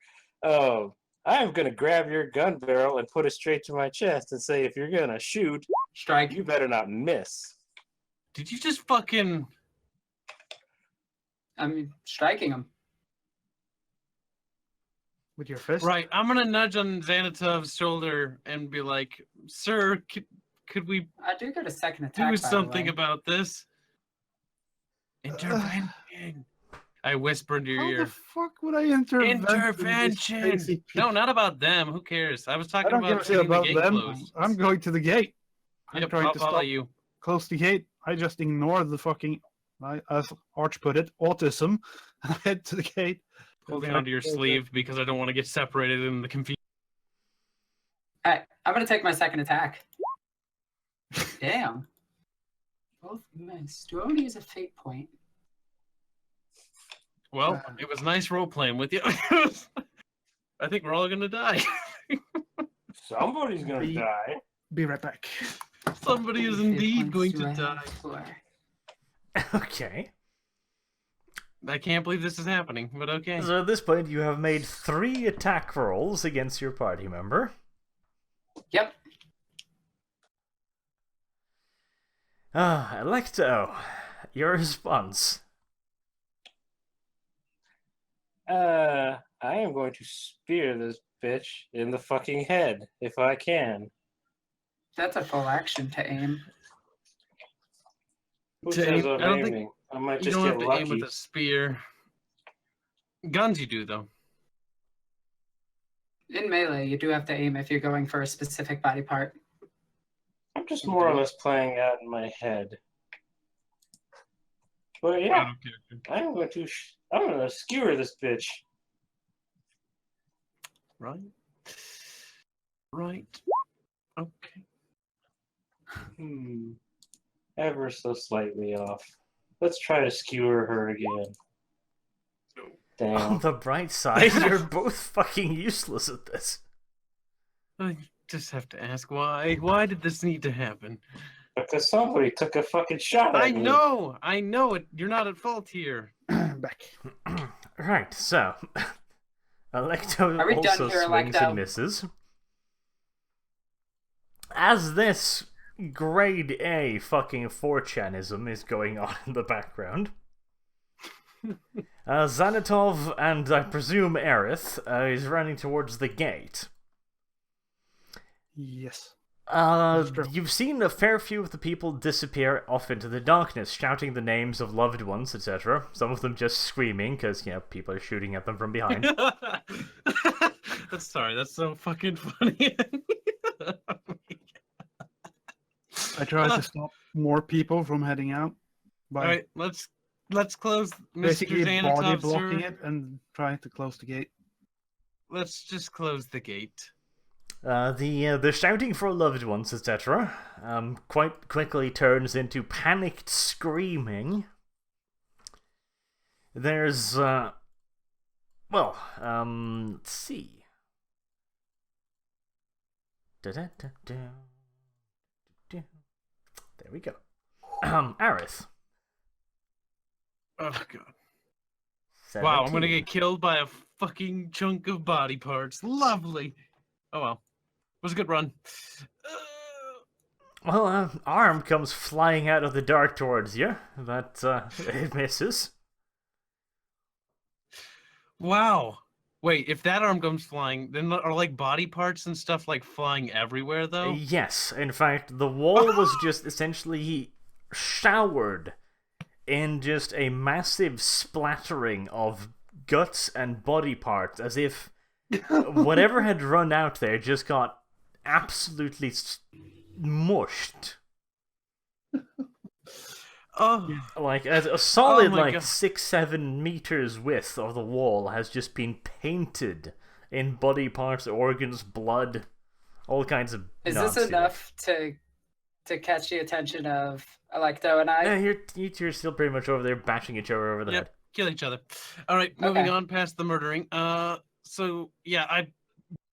I am gonna grab your gun barrel and put it straight to my chest and say, if you're gonna shoot, Strike. you better not miss. Did you just fucking... Striking him. With your fist? Right, I'm gonna nudge on Xanatov's shoulder and be like, "Sir, could we I do get a second attack. do something about this?" Intervention. I whisper into your How ear. the fuck would I intervention? Intervention. No, not about them. Who cares? I was I talking don't give about a shit getting the about gate them. closed. I'm going to the gate. I'm Yep, trying I'll to follow stop, you. close the gate. I just ignore the fucking, as Arch put it, autism. I head to the gate. Holding onto your sleeve because I don't want to get separated in the confusion. Alright, I'm gonna take my second attack. Damn. Both missed. Do I want to use a fate point? Well, it was nice role playing with you. I think we're all gonna die. Somebody's gonna die. Be right back. Somebody is indeed going to die. Okay. I can't believe this is happening, but okay. So at this point, you have made 3 attack rolls against your party member. Yep. Electo, your response. I am going to spear this bitch in the fucking head, if I can. That's a full action to aim. Who To says aim- I'm I don't think- aiming? I might You just don't get have to lucky. aim with a spear. Guns you do, though. In melee, you do have to aim if you're going for a specific body part. I'm just more or less playing out in my head. But yeah, I'm going to skewer this bitch. Right. Right. Okay. Ever so slightly off. Let's try to skewer her again. On Damn. the bright side, you're both fucking useless at this. I just have to ask why. Why did this need to happen? Because somebody took a fucking shot at I me. know it. You're not at fault here. Back. Right, so Electo Are we done also here, swings Electo? and misses. As this grade A fucking 4chanism is going on in the background, Xanatov and I presume Aerith is running towards the gate. Yes. true. You've seen a fair few of the people disappear off into the darkness, shouting the names of loved ones, etc. Some of them just screaming because, people are shooting at them from behind. That's so fucking funny. I tried to stop more people from heading out. By Alright, let's let's close Mr. Basically, body Xanatov's blocking room. it and trying to close the gate. Let's just close the gate. The shouting for loved ones, etc., quite quickly turns into panicked screaming. There's, let's see. There we go. Aerith. Oh god. 17. Wow, I'm gonna get killed by a fucking chunk of body parts. Lovely. Oh well. It was a good run. Well, arm comes flying out of the dark towards you, but it misses. Wow. Wait, if that arm comes flying, then are like body parts and stuff like flying everywhere though? Yes, in fact, the wall was just essentially showered in just a massive splattering of guts and body parts, as if whatever had run out there just got absolutely mushed. Oh. Like a solid Oh my like God. 6-7 meters width of the wall has just been painted in body parts, organs, blood, all kinds of. Is this nonsense. enough to catch the attention of Electo and I? Yeah, you're still pretty much over there bashing each other over the Yep, head. kill each other. All right, moving Okay. on past the murdering. So yeah, I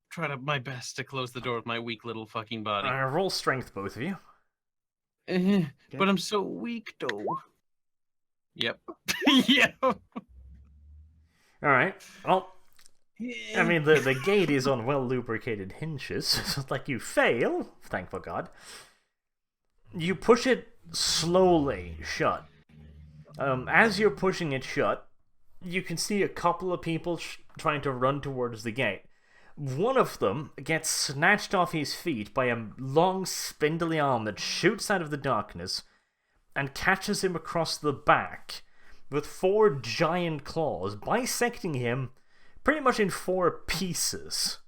tried my best to close the door with my weak little fucking body. Roll strength, both of you. But I'm so weak, though. Yep. Yeah. All right. Well, I mean, the gate is on well lubricated hinges. So it's like you fail, thankful God. You push it slowly shut. As you're pushing it shut, you can see a couple of people trying to run towards the gate. One of them gets snatched off his feet by a long, spindly arm that shoots out of the darkness and catches him across the back with 4 giant claws, bisecting him pretty much in 4 pieces.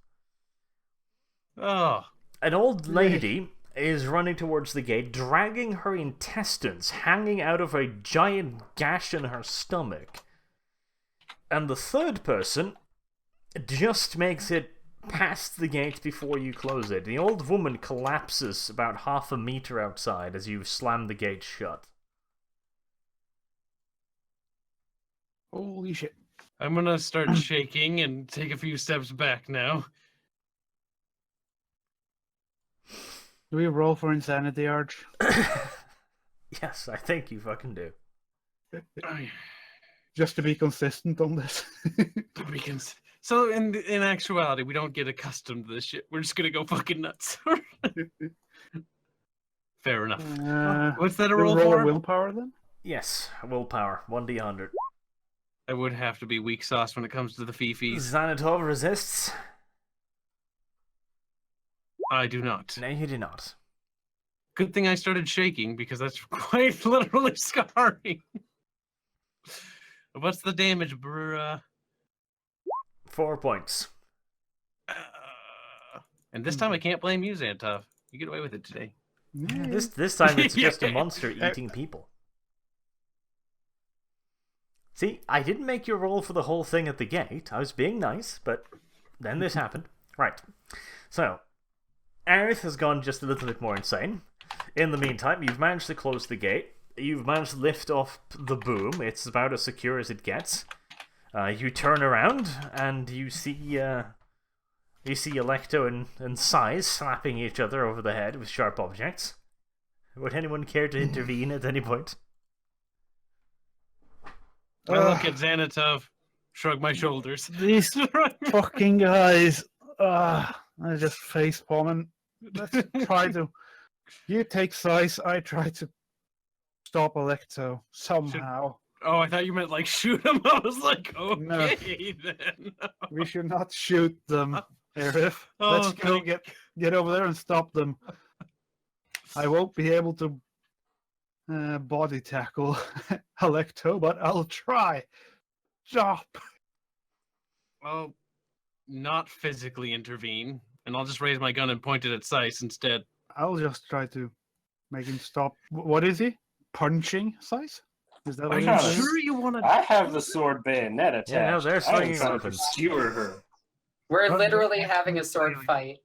Oh. An old lady is running towards the gate, dragging her intestines hanging out of a giant gash in her stomach. And the third person just makes it past the gate before you close it. The old woman collapses about half a meter outside as you slam the gate shut. Holy shit. I'm gonna start shaking and take a few steps back now. Do we roll for insanity, Arch? Yes, I think you fucking do. Just to be consistent on this. So in actuality, we don't get accustomed to this shit. We're just gonna go fucking nuts. Fair enough. What's that a roll roll for? a willpower then? Yes, willpower, 1d100. I would have to be weak sauce when it comes to the fifis. Xanatov resists. I do not. No, you do not. Good thing I started shaking because that's quite literally scarring. What's the damage, bruh? 4 points. And this time I can't blame you, Xantov. You get away with it today. Yeah, this time it's just a Yeah. monster eating people. See, I didn't make you roll for the whole thing at the gate. I was being nice, but then this happened. Right. So, Aerith has gone just a little bit more insane. In the meantime, you've managed to close the gate. You've managed to lift off the boom. It's about as secure as it gets. You turn around, and you see Electo and Size slapping each other over the head with sharp objects. Would anyone care to intervene at any point? I look at Xanatov, shrug my shoulders. These fucking guys. I just face palming. Let's try to. You take Size, I try to stop Electo somehow. Oh, I thought you meant like shoot him. I was like, okay No. then. We should not shoot them, Aerith. Oh, Let's go get over there and stop them. I won't be able to body tackle Electo, but I'll try. Stop. Well, not physically intervene, and I'll just raise my gun and point it at Sice instead. I'll just try to make him stop. What is he? Punching Size? Is that I what it got is? it. Sure you want to... I have the sword bayonet attached. Yeah, no, they're I am swinging trying to weapons. skewer her. We're But- literally having a sword fight.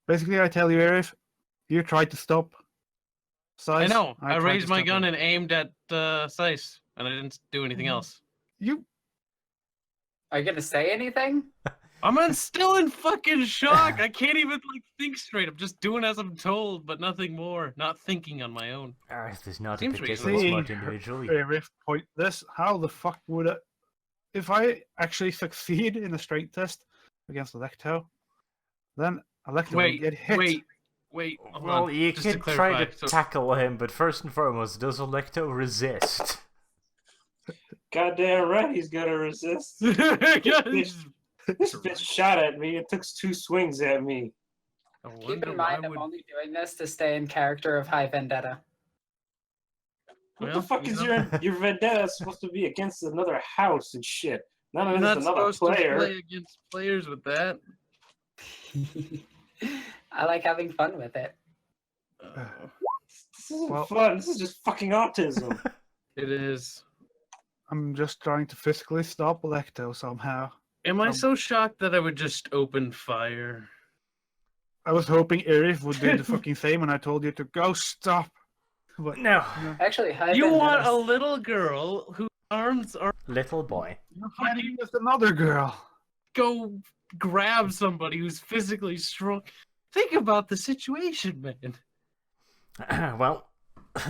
Basically, I tell you, Arif, you tried to stop. I Size, know. I tried raised to my stop gun him. and aimed at Sice, and I didn't do anything else. You. Are you gonna say anything? Still in fucking shock. I can't even think straight. I'm just doing as I'm told, but nothing more. Not thinking on my own. Arif is not a Seems particularly reasonable. smart individual. Arif, point this. How the fuck would it? If I actually succeed in a strength test against Electo, then Electo will get hit. Wait. Hold Well, on. you Just to could clarify. try to So, tackle him, but first and foremost, does Electo resist? Goddamn right, he's gonna resist. This bitch shot at me. It took 2 swings at me. I Keep wonder in why mind, I'm would- only doing this to stay in character of High Vendetta. What Well, the fuck you is know. your vendetta supposed to be against another house and shit? None You're of not this is another supposed to player. play against players with that. I like having fun with it. Oh, This isn't Well- fun. This is just fucking autism. it is. I'm just trying to physically stop Electo somehow. Am I so shocked that I would just open fire? I was hoping Arif would do the fucking same when I told you to go stop. But No, Actually, High You want a Vendetta. little girl whose arms are little boy. you're fighting with another girl. go grab somebody who's physically strong. Think about the situation, man. Well,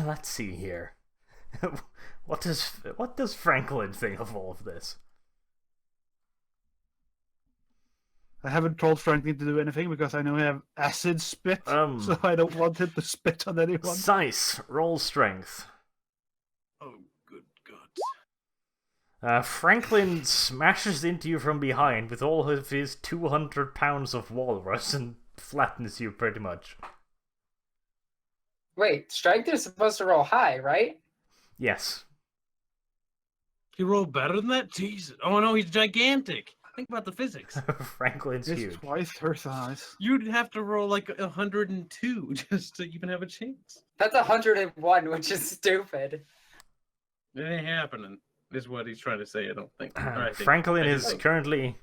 let's see here. What does Franklin think of all of this? I haven't told Franklin to do anything because I know I have acid spit, Um. so I don't want him to spit on anyone. Sice, roll strength. Oh, good God. Franklin smashes into you from behind with all of his 200 pounds of walrus and flattens you pretty much. Wait, strength is supposed to roll high, right? Yes. He rolled better than that? Jesus. Oh no, he's gigantic. Think about the physics. Franklin's It's huge. twice her size. You'd have to roll like 102 just to even have a chance. That's 101, which is stupid. It ain't happening, is what he's trying to say, I don't think. Or I think. Franklin I is think. currently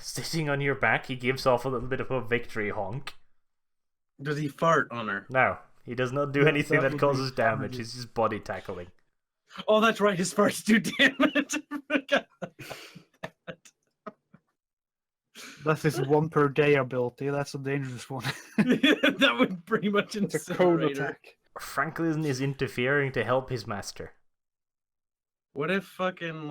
sitting on your back. He gives off a little bit of a victory honk. Does he fart on her? No, he does not do That- anything that that would causes be damage. damage. He's just body tackling. Oh, that's right, his farts do damage. That's his one per day ability. That's a dangerous one. That would pretty much It's a code incinerate her. attack. Franklin is interfering to help his master. What if fucking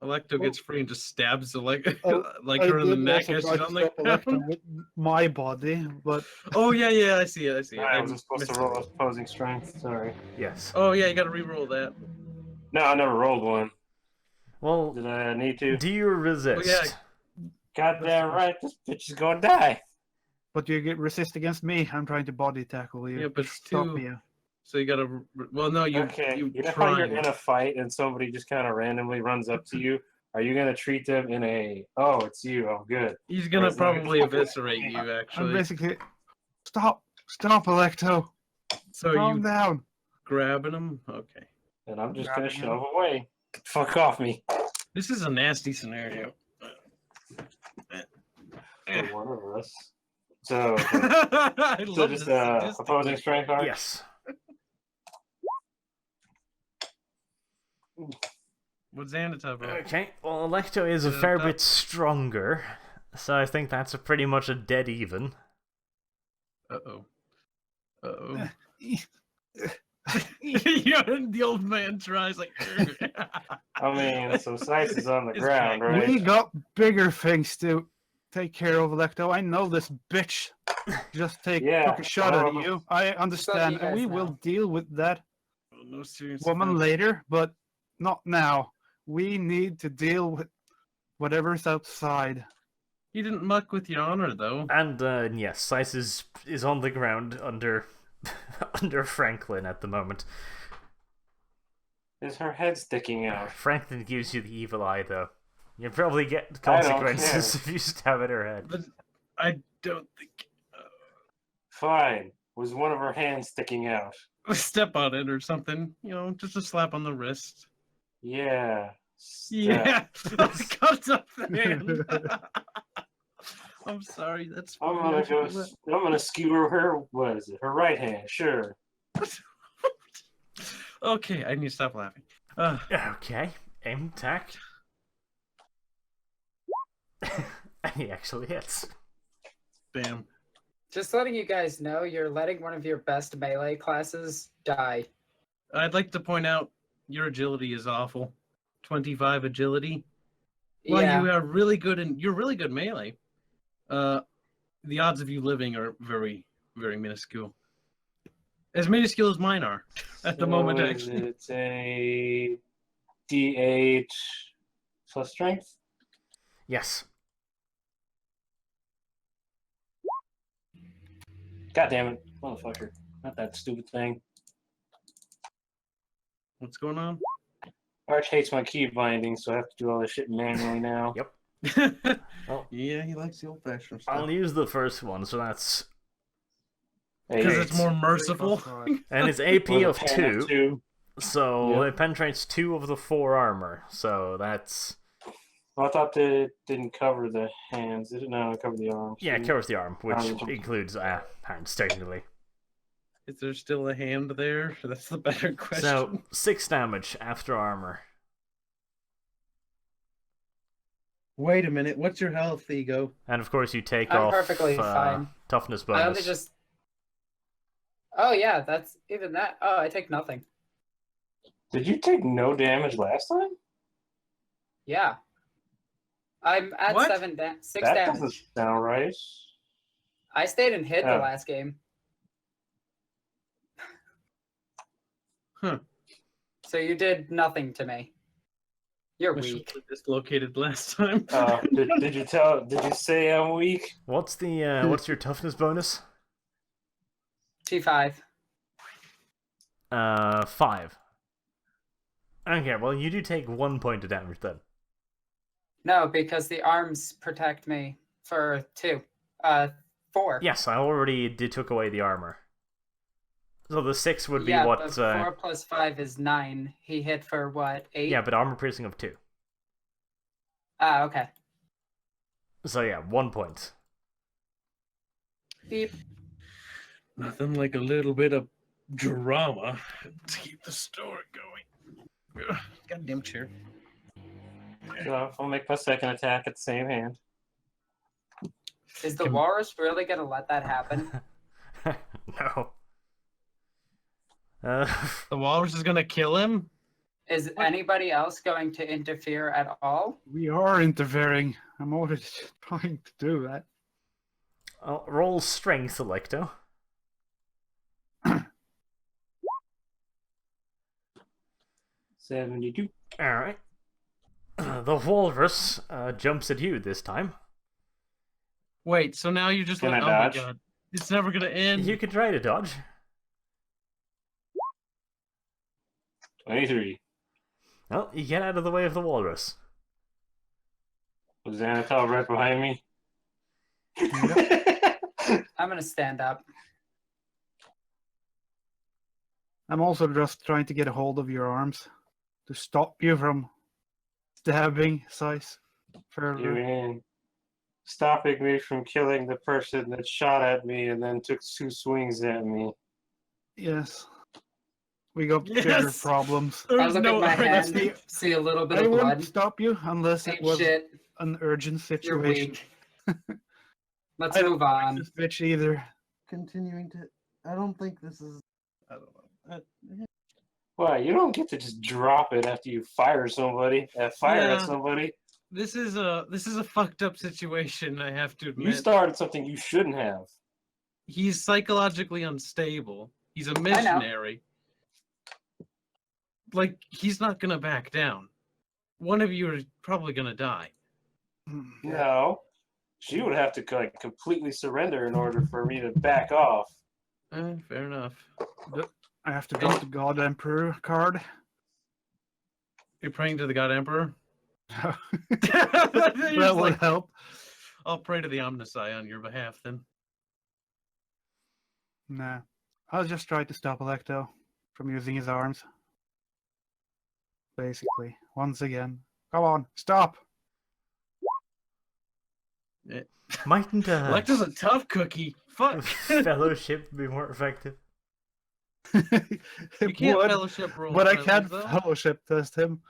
Electo gets free and just stabs I her in the did neck also as try she's to on the stop Electro ground? with my body, but Oh yeah, I see it. I wasn't supposed to roll opposing strength. Sorry. Yes. Oh yeah, you gotta re-roll that. No, I never rolled one. Well, Did I need to? do you resist? yeah. Goddamn right, this bitch is gonna die. you get resist against me. I'm trying to body tackle you. Yeah, but stop two- you. So you gotta. Well, no, you Okay, you you know how try. you're in a fight and somebody just kind of randomly runs up to you? Are you gonna treat them in a, oh, it's you, oh, good. He's gonna Where's the- probably eviscerate you. I'm Actually, basically stop, Electo, so calm you down. grabbing him. Okay, And I'm just gonna Grabbing him. shove away. Fuck off me. this is a nasty scenario. For one of us. So, I so love just this statistic. opposing strength, Arch? Yes. What's Xanatop? Okay. Well, Electo is a Yeah, fair that- bit stronger, so I think that's pretty much a dead even. Uh-oh. The old man tries like. I mean, so Sice is on the It's ground, back. right? We got bigger things to take care of, Electo. I know this bitch just took Yeah, a shot at well, you. I understand, you and we guys will know. deal with that No serious woman offense. later, but not now. We need to deal with whatever's outside. He didn't muck with your honor, though. And yes, Sice is on the ground under under Franklin at the moment. Is her head sticking out? Franklin gives you the evil eye, though. You probably get I don't consequences care. if you stab at her head. But I don't think. Fine. Was one of her hands sticking out? step on it or something. You know, just a slap on the wrist. Yeah. Yeah, cut off the hand. I'm sorry. That's I'm funny. gonna skewer her. What is it? Her right hand. Sure. Okay, I need to stop laughing. Okay, aim attack. And he actually hits. Damn. Just letting you guys know, you're letting one of your best melee classes die. I'd like to point out your agility is awful. 25 agility. Well, Yeah. you are really good you're really good melee. The odds of you living are very, very minuscule. As minuscule as mine are at the moment, actually. It's a D8 plus strength. Yes. God damn it, motherfucker! Not that stupid thing. What's going on? Arch hates my key binding, so I have to do all this shit manually now. Yep. Well, yeah, he likes the old-fashioned stuff. I'll use the first one, so that's... Because 8. it's more merciful. And it's AP With a of pen of 2, 2. so Yep. it penetrates 2 of the 4 armor, so that's... Well, I thought that it didn't cover the hands. It didn't cover the arms. Yeah, it covers the arm, which Um, includes hands, technically. Is there still a hand there? That's the better question. So, 6 damage after armor. Wait a minute. What's your health, Ego? And of course you take I'm off perfectly fine. toughness I only bonus. just. Oh yeah, that's even that. Oh, I take nothing. Did you take no damage last time? Yeah. I'm at What? 6 That damage. doesn't sound right. I stayed and hit the Oh. last game. Huh. So you did nothing to me. You're My weak. shoulder dislocated last time. Did you say I'm weak? What's the what's your toughness bonus? T5. 5. Okay, well you do take 1 point of damage then. No, because the arms protect me for 2. 4. Yes, I already took away the armor. So the 6 would be yeah, what? but 4 plus 5 is 9. He hit for what? 8? Yeah, but armor piercing of 2. Ah, okay. So yeah, 1 point. Beep. Nothing like a little bit of drama to keep the story going. Ugh, goddamn chair. So I'll make my second attack at the same hand. Is the walrus really gonna let that happen? No. The walrus is gonna kill him? Is anybody else going to interfere at all? We are interfering. I'm already trying to do that. Roll strength, Electo. 72. Alright. The walrus jumps at you this time. Wait, so now you just Can like, I oh my dodge? god. It's never gonna end. You can try to dodge. 23. Well, you get out of the way of the walrus. Was Xanathar right behind me? I'm gonna stand up. I'm also just trying to get a hold of your arms to stop you from stabbing Size You further. mean stopping me from killing the person that shot at me and then took 2 swings at me? Yes. We got bigger Yes! problems. There I was look no at my that's hand, the- see a little bit I of wouldn't blood. stop you unless it Ain't was shit. an urgent You're situation. weak. Let's I don't move on. This bitch either. Continuing to. I don't think this is. I don't know. Why, you don't get to just drop it after you fire somebody. Fire at Yeah. somebody. This is a fucked up situation. I have to You admit. started something you shouldn't have. He's psychologically unstable. He's a missionary. Like he's not gonna back down. One of you are probably gonna die. No. She would have to like completely surrender in order for me to back off. Fair enough. I have to drop the God Emperor card. You're praying to the God Emperor. That would help. I'll pray to the Omnisci on your behalf then. Nah. I'll just try to stop Electo from using his arms. Basically, once again. Come on, stop! Mightn't Lecter's a tough cookie. Fuck. fellowship be more effective? You can't Would, fellowship roll. but I friendly, can't though. fellowship test him.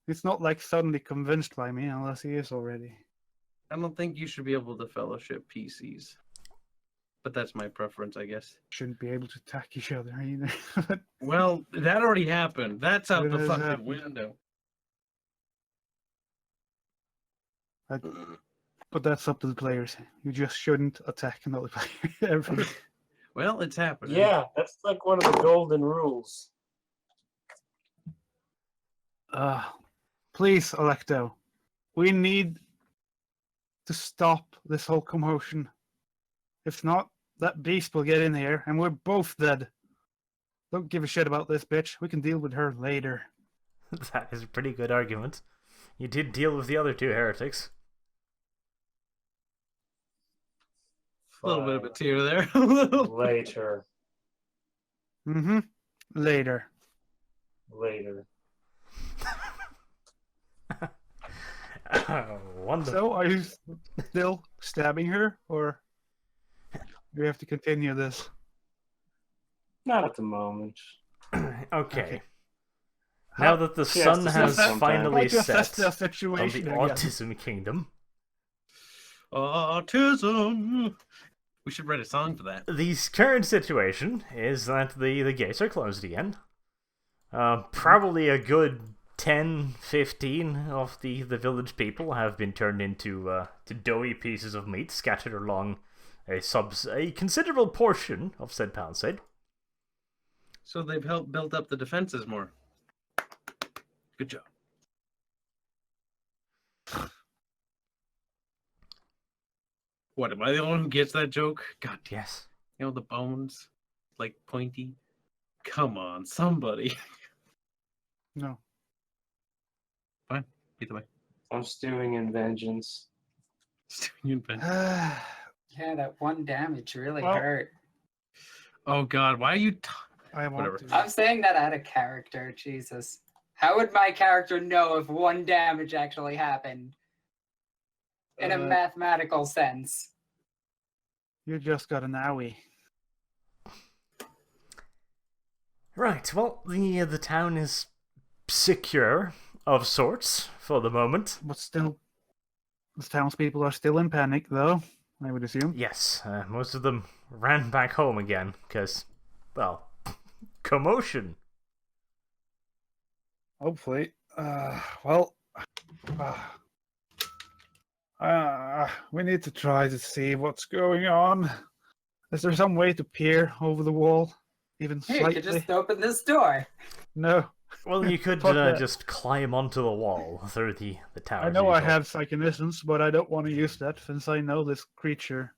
It's not like suddenly convinced by me unless he is already. I don't think you should be able to fellowship PCs. But that's my preference, I guess. Shouldn't be able to attack each other either. Well, that already happened. That's out It the has fucking happened. window. But that's up to the players. You just shouldn't attack another player ever. Well, it's happening. Yeah, that's like one of the golden rules. Please, Electo. We need to stop this whole commotion. If not, that beast will get in here and we're both dead. Don't give a shit about this bitch. We can deal with her later. That is a pretty good argument. You did deal with the other two heretics. A little bit of a tear there. Later. Mm-hmm. Later. Later. Wonderful. So, are you still stabbing her, or do we have to continue this? Not at the moment. Okay. Now that the Yes, sun this has is sometime. finally How'd you assess set the on situation the again? Autism Kingdom, Autism. We should write a song for that. the current situation is that the gates are closed again. Probably a good 10, 15 of the village people have been turned into to doughy pieces of meat scattered along a considerable portion of said palisade. So they've helped build up the defenses more. Good job. What, am I the only one who gets that joke? God damn. Yes. You know, the bones, like pointy. Come on, somebody. No. Fine, either way. I'm stewing in vengeance. Yeah, that one damage really Well, hurt. Oh god, why are you... I want Whatever. to. I'm saying that out of character, Jesus. How would my character know if one damage actually happened? In a mathematical sense. You just got an owie. Right, well, the town is secure of sorts for the moment. But still, the townspeople are still in panic, though, I would assume. Yes, most of them ran back home again, because, well, commotion. Hopefully. We need to try to see what's going on. Is there some way to peer over the wall? Even Hey, you slightly? could just open this door. No. Well, you could Fuck that. just climb onto the wall through the tower. I know I have psychonisms, but I don't want to use that since I know this creature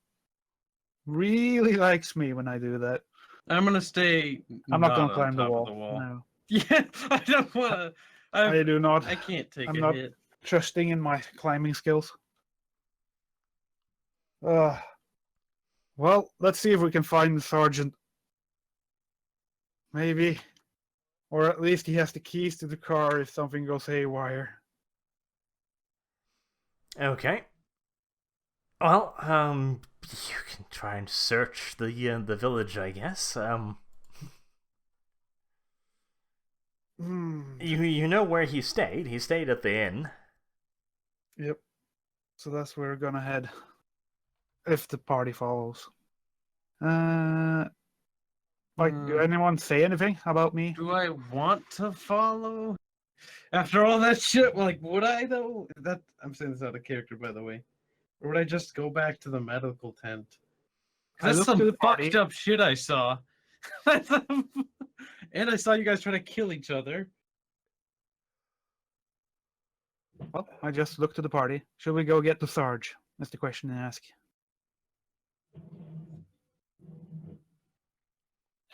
really likes me when I do that. I'm gonna stay. I'm not going to on climb the top wall. of the wall. No. Yeah, I don't wanna. I do not. I can't take I'm a not- hit. Trusting in my climbing skills. Well, let's see if we can find the sergeant. Maybe. Or at least he has the keys to the car if something goes haywire. Okay. Well, you can try and search the village, I guess. You know where he stayed. He stayed at the inn. Yep. So that's where we're gonna head. If the party follows. Do anyone say anything about me? Do I want to follow? After all that shit, like, would I though? That I'm saying this out of character, by the way. Or would I just go back to the medical tent? I That's looked some to the party. fucked up shit I saw. And I saw you guys try to kill each other. Well, I just looked to the party. Should we go get the Sarge? That's the question to ask.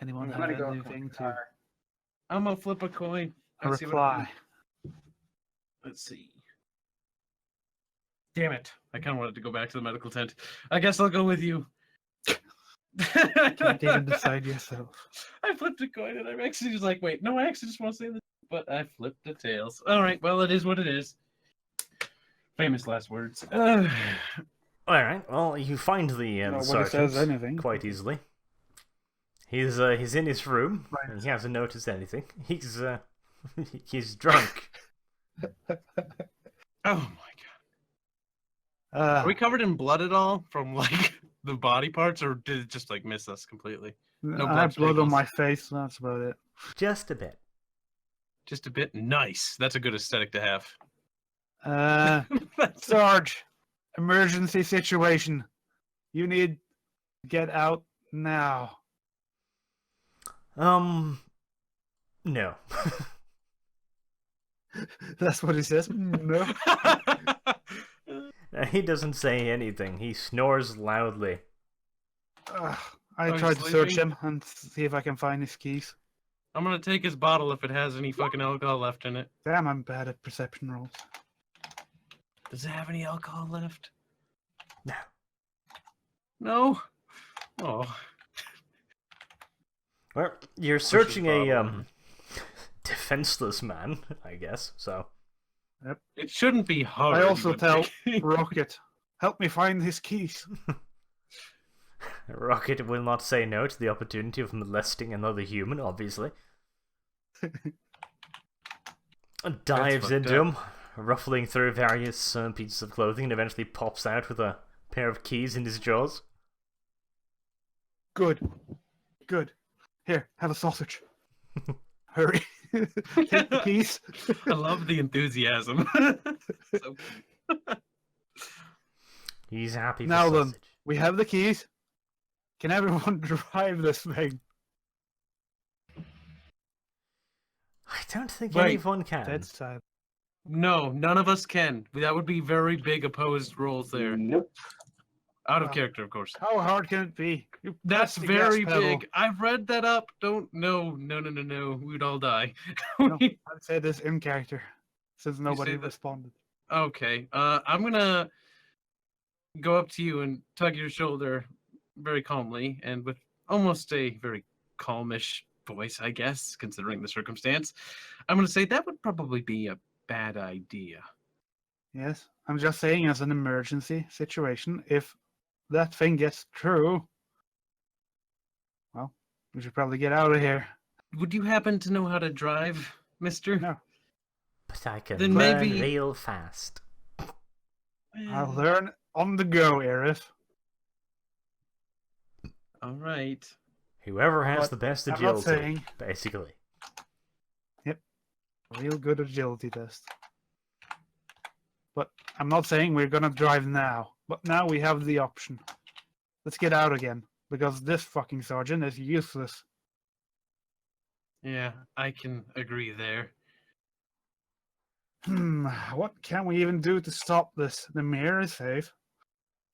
Anyone I'm have gonna go anything with the to car. I'm gonna flip a coin. a Let's see what I reply? can- Let's see. Damn it. I kind of wanted to go back to the medical tent. I guess I'll go with you. Can't even decide yourself. I flipped a coin and I'm actually just like, wait, no, I actually just want to say this, but I flipped the tails. All right, well, it is what it is. Famous last words. Alright, well, you find the Nobody sergeant says anything. quite easily. He's in his room, Right. and he hasn't noticed anything. He's he's drunk. Oh my god. Are we Uh, covered in blood at all from like the body parts, or did it just like miss us completely? No I have blood on sprinkles. my face. That's about it. Just a bit. Just a bit. Nice. That's a good aesthetic to have. Sarge, emergency situation. You need to get out now. No. That's what he says. No. He doesn't say anything. He snores loudly. I Oh, he's tried to search sleeping? him and see if I can find his keys. I'm gonna take his bottle if it has any fucking alcohol left in it. Damn, I'm bad at perception rolls. Does it have any alcohol left? No. No. Oh. Well, you're his searching a bottle. defenseless man, I guess. So It shouldn't be hard. I also but- tell Rocket, help me find his keys. Rocket will not say no to the opportunity of molesting another human, obviously. Dives fucked into up. him, ruffling through various pieces of clothing, and eventually pops out with a pair of keys in his jaws. Good. Good. Here, have a sausage. Hurry. Take the keys. I love the enthusiasm. So- He's happy for Now then. sausage. We have the keys. Can everyone drive this thing? I don't think Wait, anyone can. Dead side. no, none of us can. That would be very big opposed roles there. Nope. Out of Wow. character, of course. How hard can it be? You That's press the gas very pedal. big. I've read that up. Don't. No. We'd all die. No, I'd say this in character, since nobody that? responded. Okay. I'm gonna go up to you and tug your shoulder very calmly and with almost a very calmish voice, I guess, considering the circumstance. I'm gonna say that would probably be a bad idea. Yes, I'm just saying, as an emergency situation, if that thing gets through, well, we should probably get out of here. Would you happen to know how to drive, mister? No. But I can Then learn maybe- real fast. I'll learn on the go, Aerith. All right. Whoever has But the best I'm not agility, saying- basically. Real good agility test. But I'm not saying we're gonna drive now. But now we have the option. Let's get out again, because this fucking sergeant is useless. Yeah, I can agree there. What can we even do to stop this? The mirror is safe.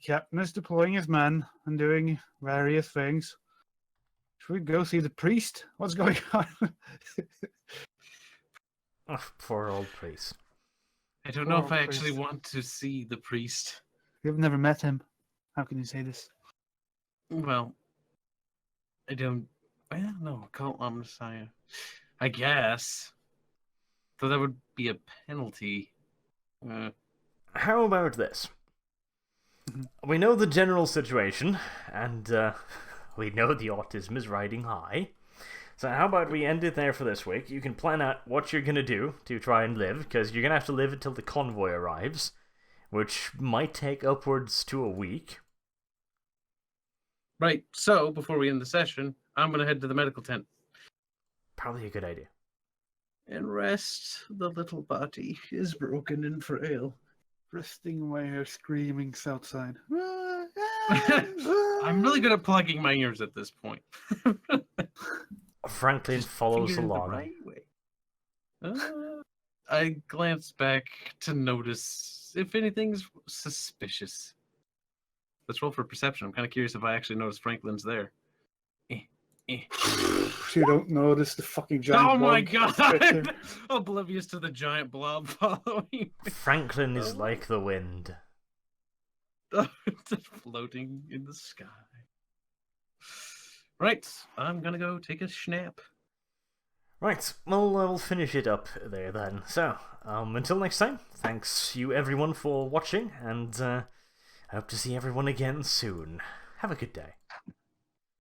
Captain is deploying his men and doing various things. Should we go see the priest? What's going on? Oh, poor old priest. I don't know if Poor I actually priest. want to see the priest. You've never met him. How can you say this? Well, I don't. Well, no, cult Messiah. I guess. So that would be a penalty. How about this? Mhm. We know the general situation, and we know the autism is riding high. So how about we end it there for this week? You can plan out what you're going to do to try and live, because you're going to have to live until the convoy arrives, which might take upwards to a week. Right. So before we end the session, I'm gonna head to the medical tent Probably a good idea. and rest. The little body is broken and frail. Resting away her screaming outside. I'm really good at plugging my ears at this point. Franklin Just follows finger it the along. right way. I glance back to notice if anything's suspicious. Let's roll for perception. I'm kind of curious if I actually notice Franklin's there. You don't notice the fucking giant. Oh my bug right there. god! Oblivious to the giant blob following me. Franklin is like the wind. Just floating in the sky. Right, I'm gonna go take a snap. Right, well, we'll finish it up there then. So, until next time, thanks you everyone for watching, and I hope to see everyone again soon. Have a good day.